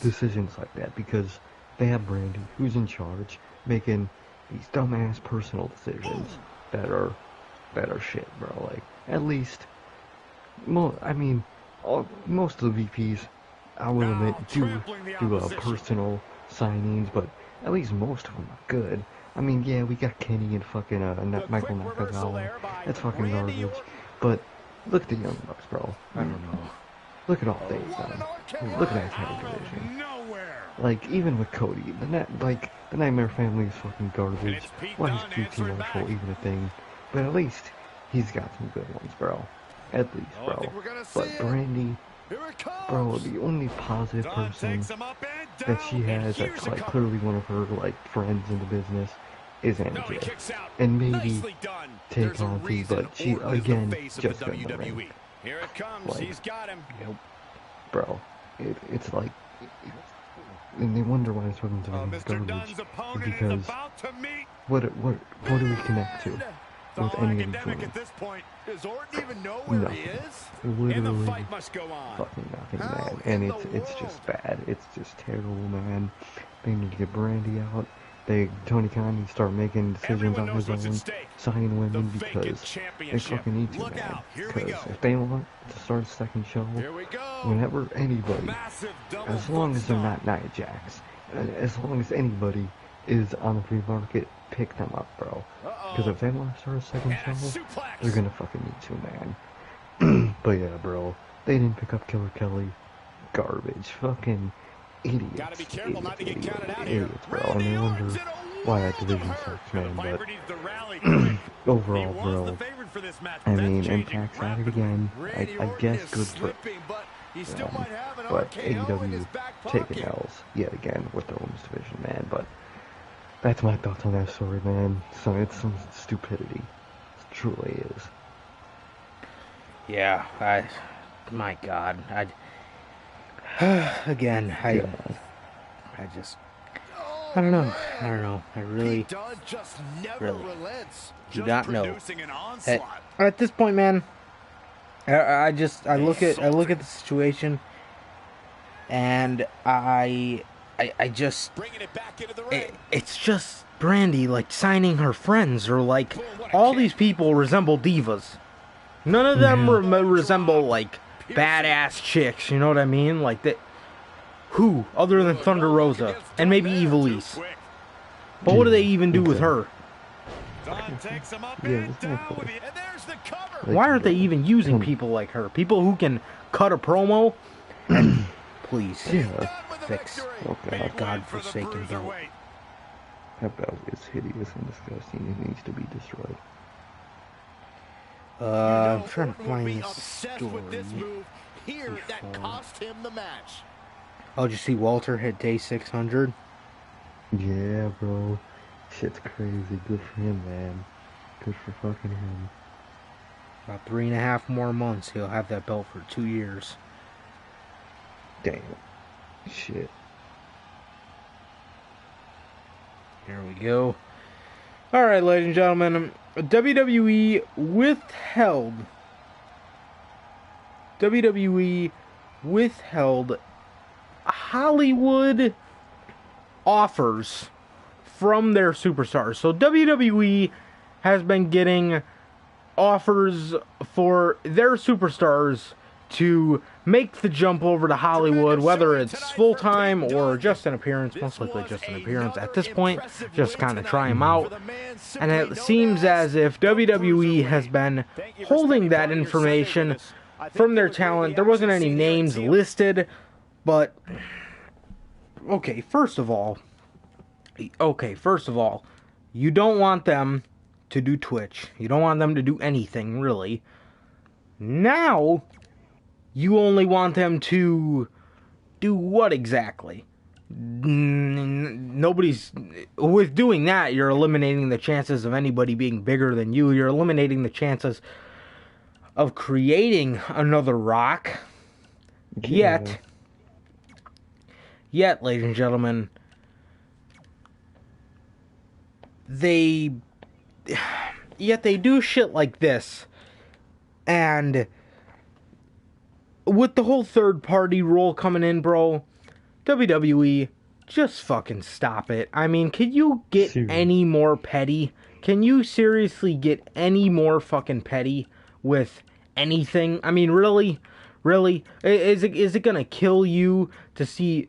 decisions like that. Because they have Brandy, who's in charge, making these dumbass personal decisions that are shit, bro. Like, at least, most of the VPs, I will admit, do personal signings, but at least most of them are good. I mean, yeah, we got Kenny and fucking Michael Nakazawa. That's fucking garbage. But look at the Young Bucks, bro. I don't know. Look at all they've done. Look at that tag division. Like, even with Cody, the Nightmare Family is fucking garbage. Why is QT Marshall even a thing? But at least he's got some good ones, bro. At least, bro. But Brandy, bro, the only positive person that she has that's like clearly one of her like friends in the business is MJ. And maybe take on T, but she again just got in the ring. Like, bro, it's like, and they wonder why this women's division is garbage. Because what do we connect to with any of these women? Nothing. Literally fucking nothing, man. And it's just bad. It's just terrible, man. They need to get Brandy out. Tony Khan needs to start making decisions on his own, signing women, because they fucking need to, man. Because if they want to start a second show, whenever anybody, as long as they're not Nia Jax, as long as anybody is on the free market, pick them up, bro. Because if they want to start a second show, they're gonna fucking need to, man. But yeah, bro, they didn't pick up Killer Kelly. Garbage. Fucking idiots. Idiots, bro. And I wonder why that division sucks, man. But overall, bro, I mean, Impact's at it again. I guess good for them. But AEW taking L's yet again with their women's division, man. But that's my thoughts on that story, man. So it's some stupidity. It truly is. Yeah, my God, again, I don't know. I really do not know. At this point, man, I look at the situation, And I just, it's just Brandy, like, signing her friends, or, like, all these people resemble divas. None of them resemble, like, badass chicks, you know what I mean? Like, that, who, other than Thunder Rosa, and maybe Ivelisse. But what do they even do with her? Why aren't they even using people like her? People who can cut a promo and please fix that godforsaken belt. That belt is hideous and disgusting. It needs to be destroyed. I'm trying to find this story. Oh, did you see Walter hit day 600? Yeah, bro. Shit's crazy. Good for him, man. Good for fucking him. About 3.5 more months, he'll have that belt for 2 years. Damn. Shit. Here we go. Alright, ladies and gentlemen, WWE withheld Hollywood offers from their superstars. So WWE has been getting offers for their superstars to make the jump over to Hollywood, whether it's full-time or just an appearance, most likely just an appearance at this point, just kind of try them out. And it seems as if WWE has been holding that information from their talent. There wasn't any names listed, but okay, first of all, you don't want them to do Twitch. You don't want them to do anything, really. Now, you only want them to do what exactly? Nobody's... With doing that, you're eliminating the chances of anybody being bigger than you. You're eliminating the chances of creating another Rock. Yeah. Yet, ladies and gentlemen, they do shit like this, and with the whole third-party role coming in, bro, WWE, just fucking stop it. I mean, can you get any more petty? Can you seriously get any more fucking petty with anything? I mean, really? Really? Is it gonna kill you to see...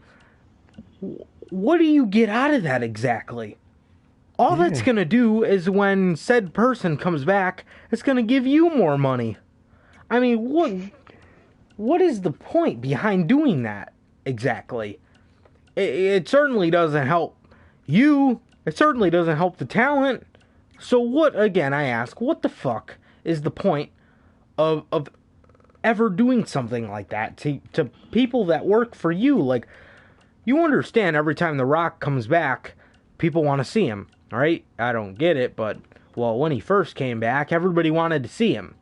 What do you get out of that exactly? All that's gonna do is when said person comes back, it's gonna give you more money. I mean, what is the point behind doing that exactly? It certainly doesn't help you. It certainly doesn't help the talent. So what, again, I ask, what the fuck is the point of ever doing something like that to people that work for you? Like, you understand every time The Rock comes back, people want to see him, alright? I don't get it, but, well, when he first came back, everybody wanted to see him.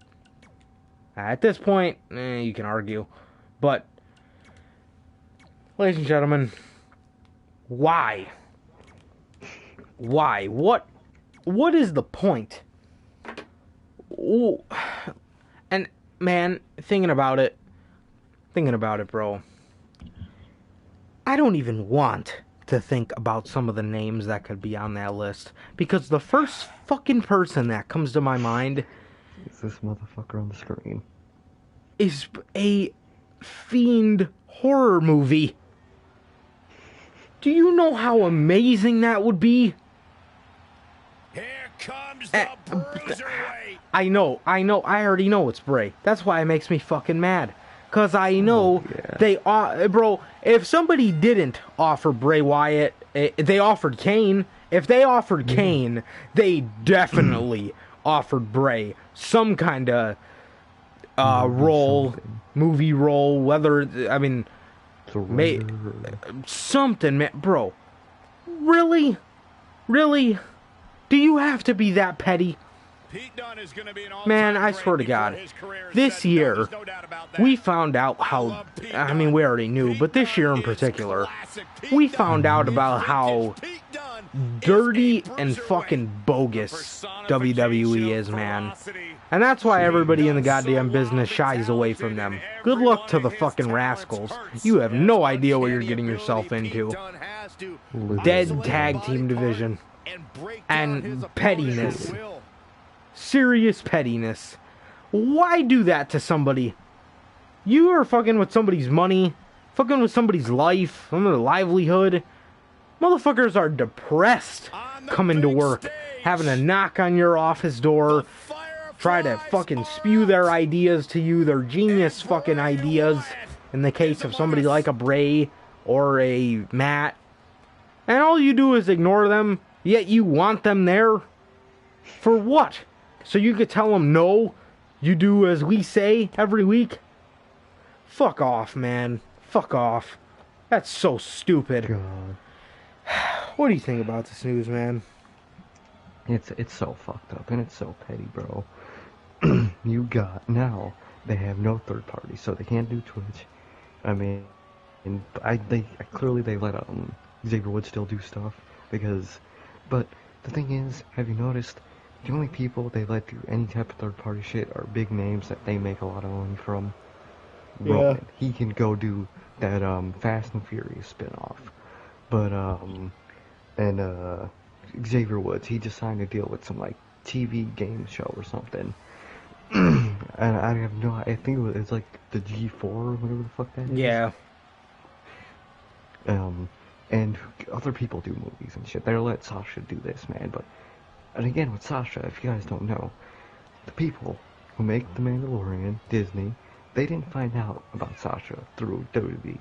At this point, you can argue. But, ladies and gentlemen, why? Why? What is the point? Ooh. And, man, thinking about it, bro, I don't even want to think about some of the names that could be on that list, because the first fucking person that comes to my mind is this motherfucker on the screen. Is a Fiend horror movie. Do you know how amazing that would be? Here comes the bruiserweight. I know, I already know it's Bray. That's why it makes me fucking mad. Because I know bro, if somebody didn't offer Bray Wyatt, they offered Kane. If they offered Kane, they definitely offered Bray some kind of movie role, whether, I mean, something, man, bro. Really? Really? Do you have to be that petty? Man, I swear to God, this year, we found out how, I mean, we already knew, but this year in particular, we found out about how dirty and fucking bogus WWE is, man. And that's why everybody in the goddamn business shies away from them. Good luck to the fucking rascals. You have no idea what you're getting yourself into. Dead tag team division. And pettiness. Serious pettiness. Why do that to somebody? You are fucking with somebody's money, fucking with somebody's life, some of their livelihood. Motherfuckers are depressed coming to work, having to knock on your office door, try to fucking spew their ideas to you, their genius fucking ideas, in the case of somebody like a Bray or a Matt. And all you do is ignore them, yet you want them there? For what? So you could tell them no, you do as we say every week? Fuck off, man. Fuck off. That's so stupid. God. What do you think about this news, man? It's so fucked up and it's so petty, bro. You got now they have no third party, so they can't do Twitch. I mean, and clearly they let Xavier Woods still do stuff because, but the thing is, have you noticed the only people they let do any type of third party shit are big names that they make a lot of money from. Yeah. Roman, he can go do that Fast and Furious spinoff, but Xavier Woods, he just signed a deal with some like TV game show or something. And I have no, I think it's like the G4 or whatever the fuck that is. Yeah. And other people do movies and shit. They'll let Sasha do this, man. But, and again with Sasha, if you guys don't know, the people who make The Mandalorian, Disney, they didn't find out about Sasha through WWE.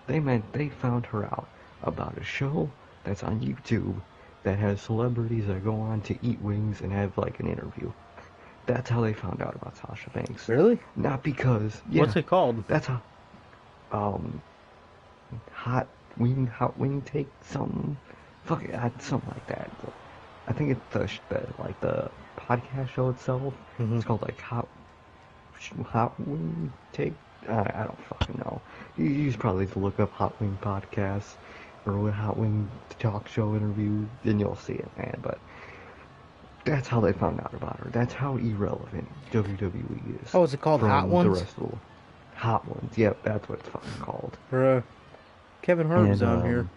They found her out about a show that's on YouTube that has celebrities that go on to eat wings and have like an interview. That's how they found out about Sasha Banks. Really? Not because, yeah. What's it called? That's how, hot wing take something. Fuck it, something like that. I think it's the podcast show itself. Mm-hmm. It's called like hot wing take. I don't fucking know. You should probably look up hot wing podcasts or hot wing talk show interview, and you'll see it, man. But that's how they found out about her. That's how irrelevant WWE is. Oh, is it called Hot Ones? The rest of the Hot Ones. Yep, that's what it's fucking called. Kevin Hart's on here.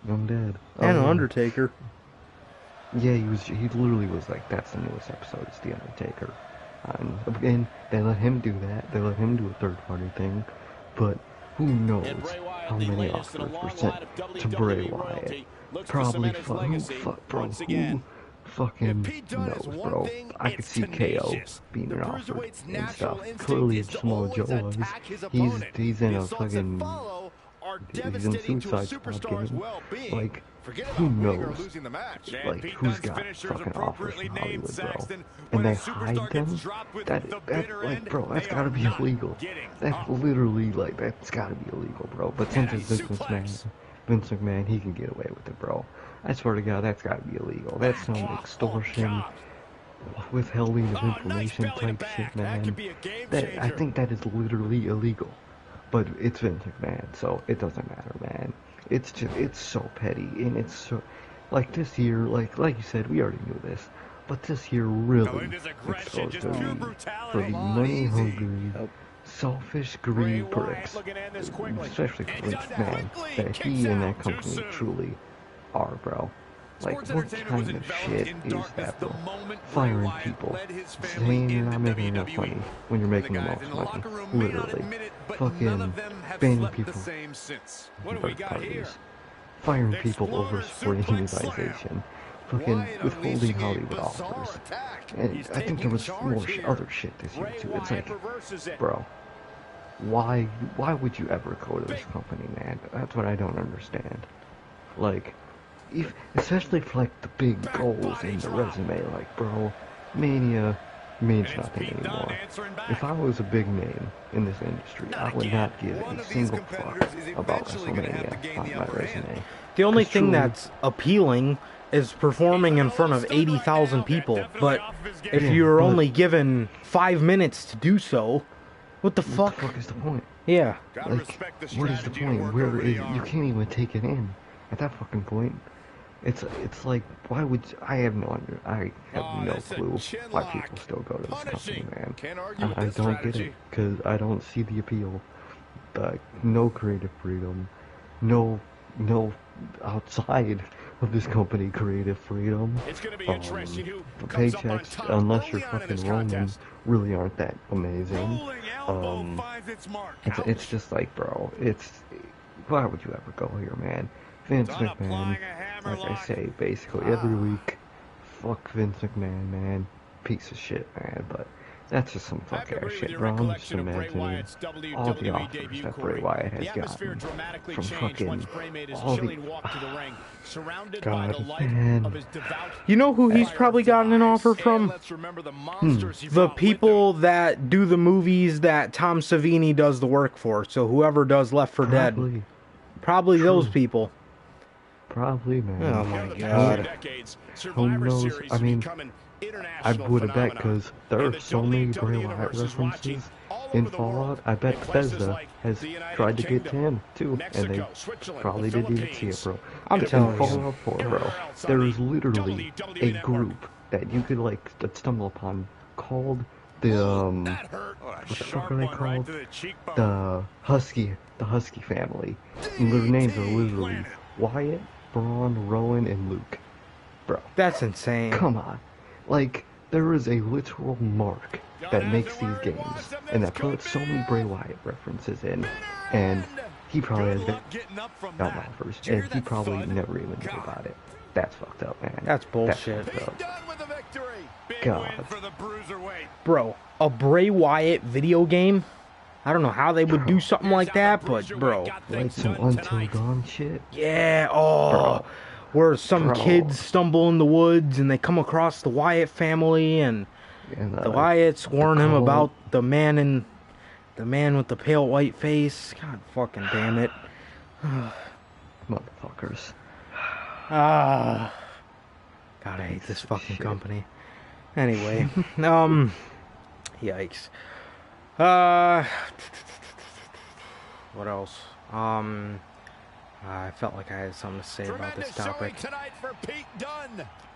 I'm dead. And Undertaker. Yeah, he literally was like, that's the newest episode, it's The Undertaker. And again, they let him do that. They let him do a third-party thing. But who knows how many offers were sent to Bray Wyatt? Probably bro. Who fucking knows, bro? I could see KO being an offer and stuff. Clearly, it's Samoa Joe was. He's in a fucking. He's in Suicide Squad game. Like, who knows? Like, who's got fucking offers from Hollywood, bro? And they hide them? Like, bro, that's gotta be illegal. That's literally, like, that's gotta be illegal, bro. But since it's Vince McMahon, he can get away with it, bro. I swear to God, that's gotta be illegal. That's some extortion, withholding of information type shit, man. I think that is literally illegal. But it's Vince McMahon, so it doesn't matter, man. It's so petty, and it's so, like this year, like you said, we already knew this, but this year really exposed WWE for the money-hungry, selfish, greedy pricks, especially for Vince McMahon, that he and that company truly are, bro. Like, what kind of shit is that, bro? Firing people, saying you're not making enough money when you're making the most money, literally. Fucking banning people from third parties. Firing people over supporting unionization. Fucking withholding Hollywood offers. And I think there was more other shit this year, too. It's like, bro, why would you ever go to this company, man? That's what I don't understand. Like, especially for like the big goals in the resume, like, bro, Mania means nothing anymore. If I was a big name in this industry, I would not give a single fuck about WrestleMania on my resume. The only thing that's appealing is performing in front of 80,000 people, but if you're only given 5 minutes to do so, what the fuck? What the fuck is the point? Yeah. Like, what is the point? You can't even take it in at that fucking point. It's like, why would I have I have no clue why people still go to this company, man. I don't get it, because I don't see the appeal. No creative freedom, no outside of this company creative freedom. The paychecks, unless you're fucking Roman, really aren't that amazing. It's just like, bro, why would you ever go here, man? Vince McMahon, like I say, basically every week, fuck Vince McMahon, man, piece of shit, man, but that's just some fuck ass shit, bro. I'm just imagining all the offers that Bray Wyatt has gotten from fucking all the... God, man. You know who he's probably gotten an offer from? The people that do the movies that Tom Savini does the work for, so whoever does Left 4 Dead. Probably those people. Probably, man. Oh my God. Who knows? I mean, I would have bet, because there are so many Bray Wyatt references in Fallout. I bet Bethesda has tried to get to him too, and they probably didn't even see it, bro. I'm telling you. Fallout 4, bro, there is literally a group that you could stumble upon called the what the fuck are they called? The Husky family. And their names are literally Wyatt, Braun, Rowan, and Luke. Bro, That's insane. come on. Like, there is a literal mark that makes these games, and that puts so many Bray Wyatt references in, and he probably has gotten offers, and he probably never even knew about it. That's fucked up, man. That's bullshit. That's fucked up. God. Bro, a Bray Wyatt video game? I don't know how they would do something like that, but bro. Like some Until Dawn shit? Yeah, oh. Where some kids stumble in the woods and they come across the Wyatt family, and the Wyatts warn him about the man with the pale white face. God fucking damn it. Motherfuckers. God, I hate this fucking company. Anyway, yikes. What else? I felt like I had something to say about this topic.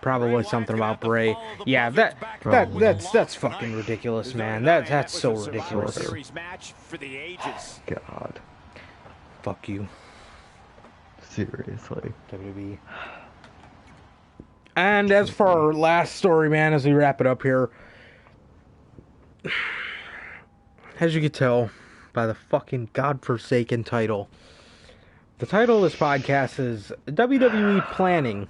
Probably something about Bray. Yeah, that's fucking ridiculous, man. That's so ridiculous. God. Fuck you. Seriously. WWE. And as for our last story, man, as we wrap it up here, as you can tell by the fucking godforsaken title, the title of this podcast is WWE planning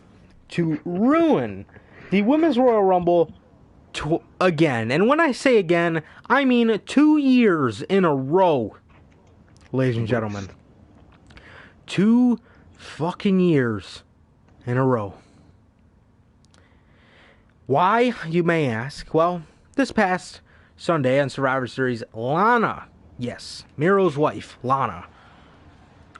to ruin the Women's Royal Rumble again. And when I say again, I mean 2 years in a row, ladies and gentlemen. 2 fucking years in a row. Why, you may ask? Well, this past Sunday on Survivor Series, Lana, yes, Miro's wife, Lana,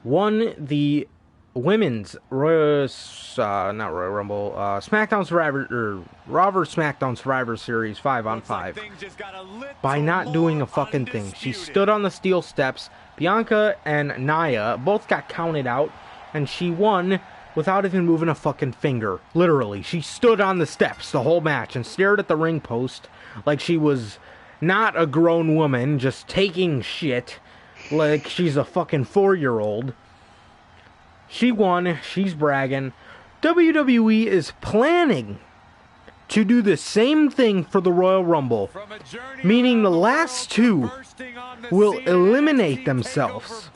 won the women's not Royal Rumble, SmackDown Survivor, or Raw vs. SmackDown Survivor Series 5-on-5 by not doing a fucking thing. She stood on the steel steps. Bianca and Nia both got counted out, and she won without even moving a fucking finger. Literally, she stood on the steps the whole match and stared at the ring post like she was not a grown woman, just taking shit like she's a fucking 4-year-old. She won. She's bragging. WWE is planning to do the same thing for the Royal Rumble, meaning the last two will eliminate themselves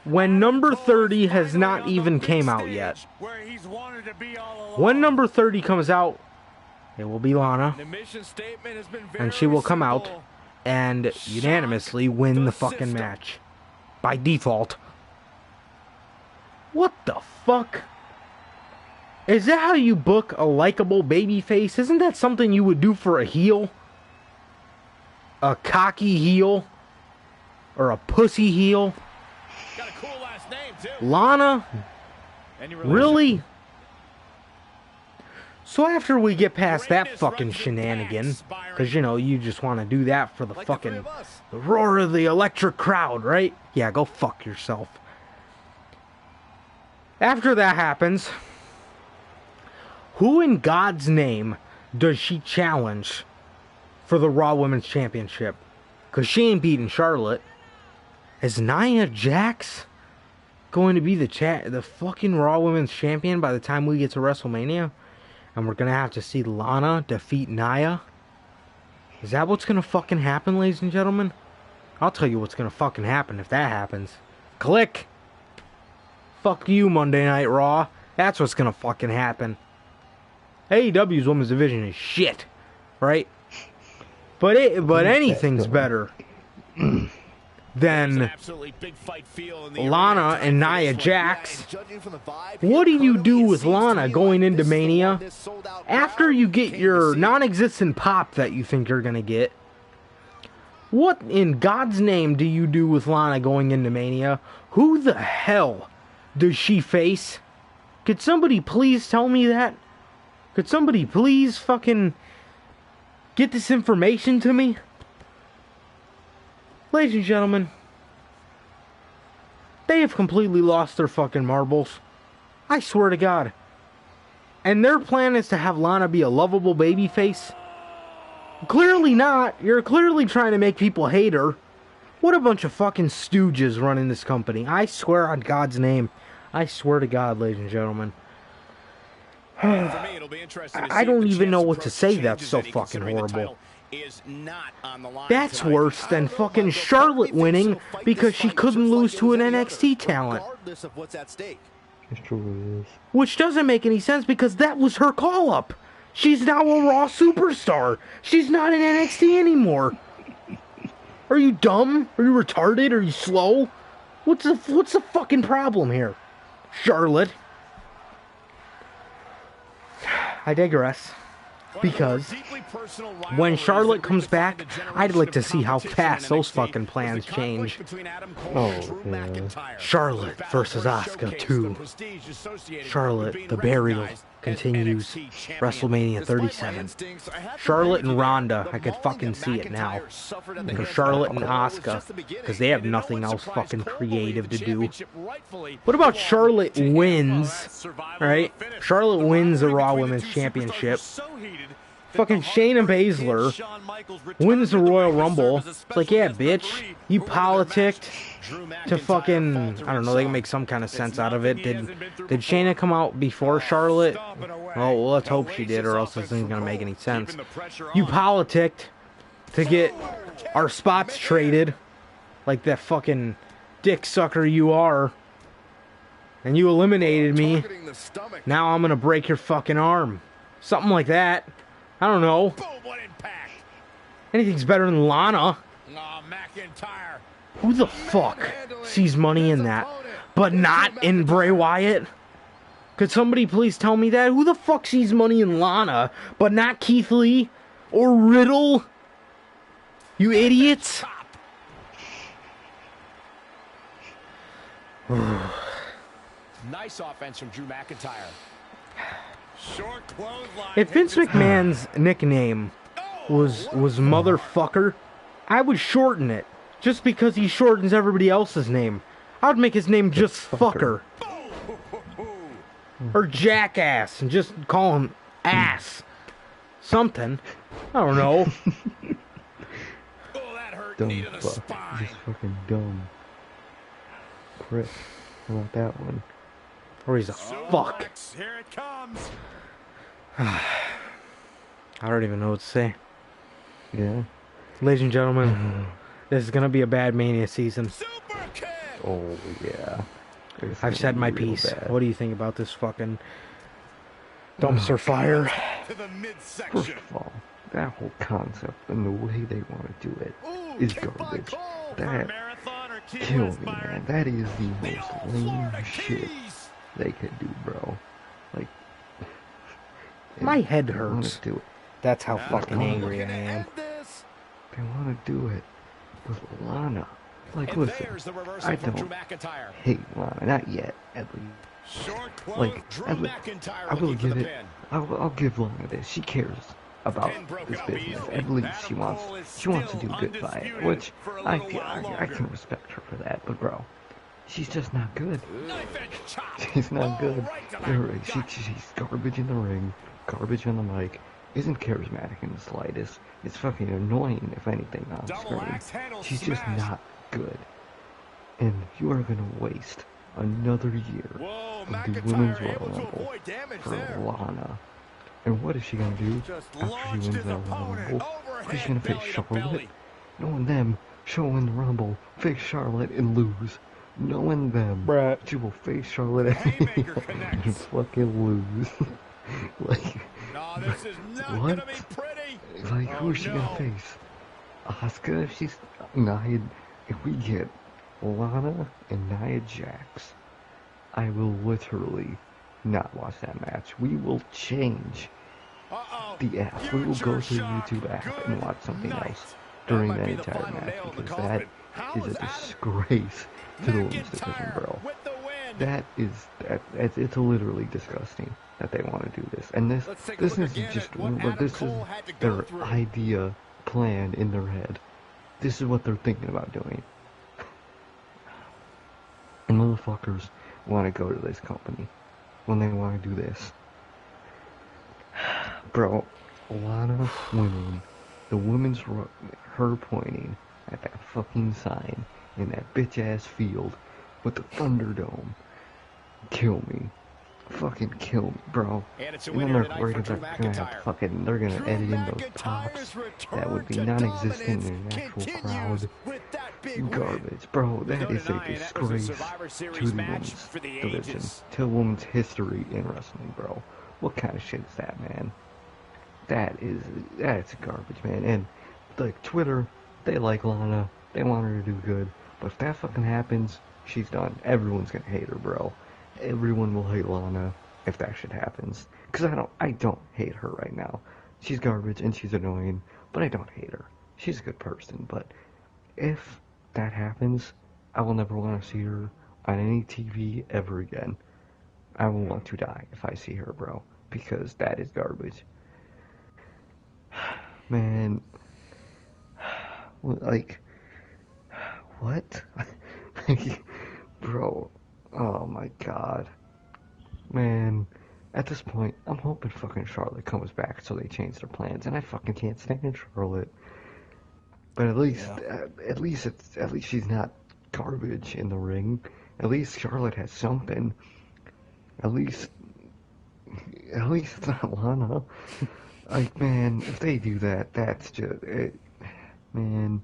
when number 30 has not even came out yet. When number 30 comes out, it will be Lana, and she will come out and unanimously win the fucking match by default. What the fuck? Is that how you book a likable babyface? Isn't that something you would do for a heel? A cocky heel? Or a pussy heel? Got a cool last name too. Lana? Really? So after we get past that fucking shenanigan, because, you know, you just want to do that for the fucking the roar of the electric crowd, right? Yeah, go fuck yourself. After that happens, Who in God's name does she challenge for the Raw Women's Championship? Because she ain't beating Charlotte. Is Nia Jax going to be the fucking Raw Women's Champion by the time we get to WrestleMania? And we're going to have to see Lana defeat Nia? Is that what's going to fucking happen, ladies and gentlemen? I'll tell you what's going to fucking happen if that happens. Click! Fuck you, Monday Night Raw. That's what's going to fucking happen. AEW's Women's Division is shit. Right? But anything's better than Lana and Nia Jax. What do you do with Lana going into Mania? After you get your non-existent pop that you think you're going to get, what in God's name do you do with Lana going into Mania? Who the hell does she face? Could somebody please tell me that? Could somebody please fucking get this information to me? Ladies and gentlemen, they have completely lost their fucking marbles. I swear to God. And their plan is to have Lana be a lovable babyface? Clearly not. You're clearly trying to make people hate her. What a bunch of fucking stooges running this company. I swear on God's name. I swear to God, ladies and gentlemen. I don't even know what to say. That's so fucking horrible. That's worse than fucking Charlotte winning because she couldn't lose to an NXT talent. It truly is. Which doesn't make any sense because that was her call-up. She's now a Raw superstar. She's not in NXT anymore. Are you dumb? Are you retarded? Are you slow? What's the fucking problem here, Charlotte? I digress. Because when Charlotte comes back, I'd like to see how fast those fucking plans change. Oh, yeah. Charlotte versus Asuka 2. Charlotte, the burial continues. WrestleMania 37. Charlotte and Ronda, I could fucking see it now. Because Charlotte and Asuka, because they have nothing else fucking creative to do. What about Charlotte wins, right? Charlotte wins the Raw Women's Championship. Fucking Shayna Baszler wins the Royal Rumble. It's like, yeah, bitch, you politicked to fucking, I don't know, they can make some kind of sense out of it. Did Shayna come out before Charlotte? Well, let's hope she did, or else this isn't gonna make any sense. You politicked to get our spots traded, like that fucking dick sucker you are, and you eliminated me. Now I'm gonna break your fucking arm. Something like that. I don't know. Anything's better than Lana. Who the fuck sees money in that, but not in Bray Wyatt? Could somebody please tell me that? Who the fuck sees money in Lana, but not Keith Lee or Riddle? You idiots! Nice offense from Drew McIntyre. If Vince McMahon's nickname was motherfucker, I would shorten it. Just because he shortens everybody else's name. I would make his name just fucker. Or jackass and just call him ass. Something. I don't know. Dumb fuck. Just fucking dumb. Prick. How about that one? Or he's a fuck. Here it comes. I don't even know what to say. Yeah. Ladies and gentlemen, this is going to be a bad Mania season. Oh, yeah. I've said my piece. Bad. What do you think about this fucking dumpster fire? First of all, that whole concept and the way they want to do it is garbage. That kills me, man. That is the most lame shit they could do, bro. Like, my head hurts. Do it. That's how fucking angry I am. They want to do it with Lana. Like, listen, I don't hate Lana, not yet, at least. Like, I will give it. I'll give Lana this. She cares about this business. At least she wants to do good by it, which I can respect her for that. But bro, She's just not good. Knife edge chop. She's not good. Right to the gut. She's garbage in the ring, garbage on the mic, isn't charismatic in the slightest. It's fucking annoying, if anything, on screen. She's just not good. And you are gonna waste another year of the Women's Royal Rumble for Lana. And what is she gonna do after she wins that Royal Rumble? She's gonna face Charlotte. Knowing them, showing the Rumble, face Charlotte and lose. Knowing them, she will face Charlotte and fucking lose. Like, this is not what? gonna be pretty. Like, who is she gonna face? Asuka? If she's Nia, if we get Lana and Nia Jax, I will literally not watch that match. We will change the app. We will go to the YouTube app and watch something else during that entire match, because that is a disgrace to the women's division, bro. It's literally disgusting that they want to do this. And this isn't just, this is their idea, plan in their head. This is what they're thinking about doing. And motherfuckers want to go to this company when they want to do this. Bro, Lana winning, the women's, her pointing at that fucking sign in that bitch-ass field with the Thunderdome. Kill me. Fucking kill me, bro. And then they're worried about gonna have fucking, they're gonna edit in those pops that would be non-existent in an actual crowd. Garbage, bro. That is a disgrace to the women's division, to women's history in wrestling, bro. What kind of shit is that, man? That's garbage, man. And like Twitter, they like Lana, they want her to do good, but if that fucking happens, she's done. Everyone's gonna hate her, bro. Everyone will hate Lana if that shit happens. Cause I don't hate her right now. She's garbage and she's annoying, but I don't hate her. She's a good person, but if that happens, I will never want to see her on any TV ever again. I will want to die if I see her, bro, because that is garbage. Man, like, what? Bro, oh my god. Man, at this point, I'm hoping fucking Charlotte comes back so they change their plans, and I fucking can't stand Charlotte. But at least she's not garbage in the ring. At least Charlotte has something. At least it's not Lana. Like, man, if they do that, that's just it. Man,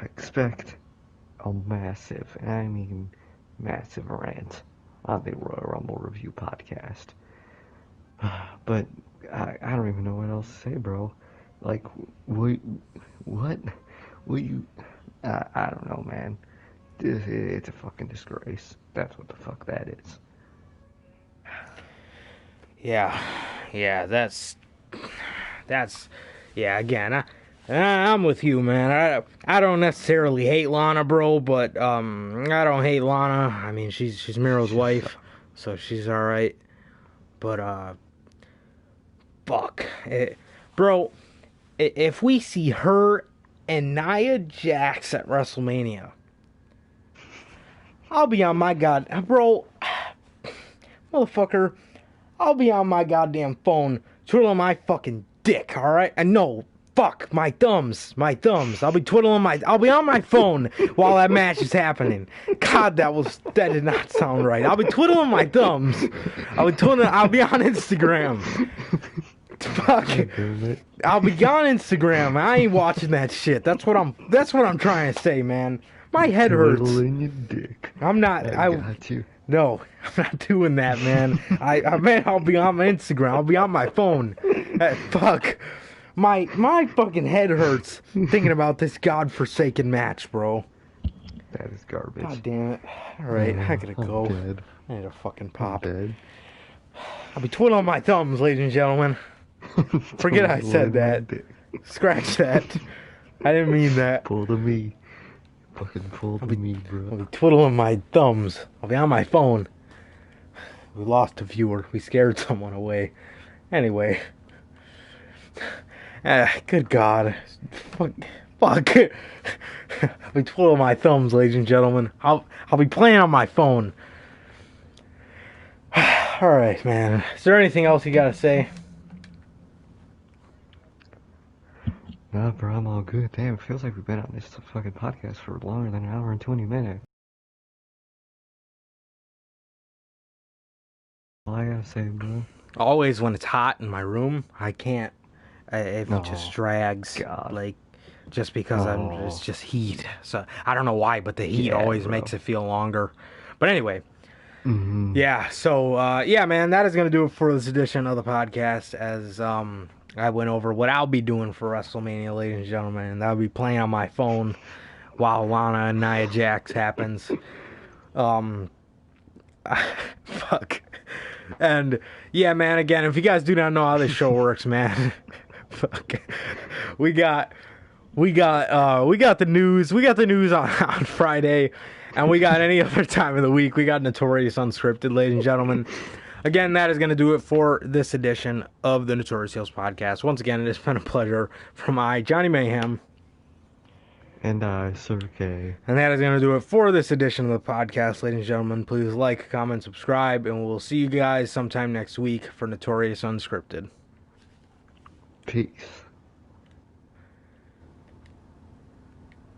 expect a massive, and I mean massive rant on the Royal Rumble Review podcast. But I don't even know what else to say, bro. Like, what? Will you? I don't know, man. It's a fucking disgrace. That's what the fuck that is. Yeah, that's again, I'm with you, man. I don't necessarily hate Lana, bro, but I don't hate Lana. I mean, she's Miro's wife, so she's all right. But fuck, bro. If we see her and Nia Jax at WrestleMania, I'll be on my bro, motherfucker. I'll be on my goddamn phone twiddling my fucking dick, alright? And no, fuck, my thumbs. I'll be on my phone while that match is happening. God, that did not sound right. I'll be twiddling my thumbs. I'll be on Instagram. Fuck. I'll be on Instagram. I ain't watching that shit. That's what I'm trying to say, man. My head hurts. Twiddling your dick. I'm not. I got you. No, I'm not doing that, man. I'll be on my Instagram. I'll be on my phone. Fuck. My fucking head hurts thinking about this godforsaken match, bro. That is garbage. God damn it. Alright, I gotta go. Dead. I need a fucking pop. Dead. I'll be twiddling my thumbs, ladies and gentlemen. Forget I said that. Scratch that. I didn't mean that. Pull to me. Fucking pull to me, bro. I'll be twiddling my thumbs. I'll be on my phone. We lost a viewer. We scared someone away. Anyway. Good God. Fuck Fuck. I'll be twiddling my thumbs, ladies and gentlemen. I'll be playing on my phone. Alright, man. Is there anything else you gotta say? Nah, bro, I'm all good. Damn, it feels like we've been on this fucking podcast for longer than an hour and 20 minutes. All I gotta say, bro. Always when it's hot in my room, I can't. It just drags. God. Like, just because it's just heat. So, I don't know why, but the heat always makes it feel longer. But anyway. Mm-hmm. Yeah, so, yeah, man, that is going to do it for this edition of the podcast as I went over what I'll be doing for WrestleMania, ladies and gentlemen, and I'll be playing on my phone while Lana and Nia Jax happens. Fuck. And, yeah, man, again, if you guys do not know how this show works, man, fuck, we got the news on Friday. And we got any other time of the week. We got Notorious Unscripted, ladies and gentlemen. Again, that is going to do it for this edition of the Notorious Heels podcast. Once again, it has been a pleasure from Johnny Mayhem. And I, Sir K. And that is going to do it for this edition of the podcast, ladies and gentlemen. Please like, comment, subscribe, and we'll see you guys sometime next week for Notorious Unscripted. Peace.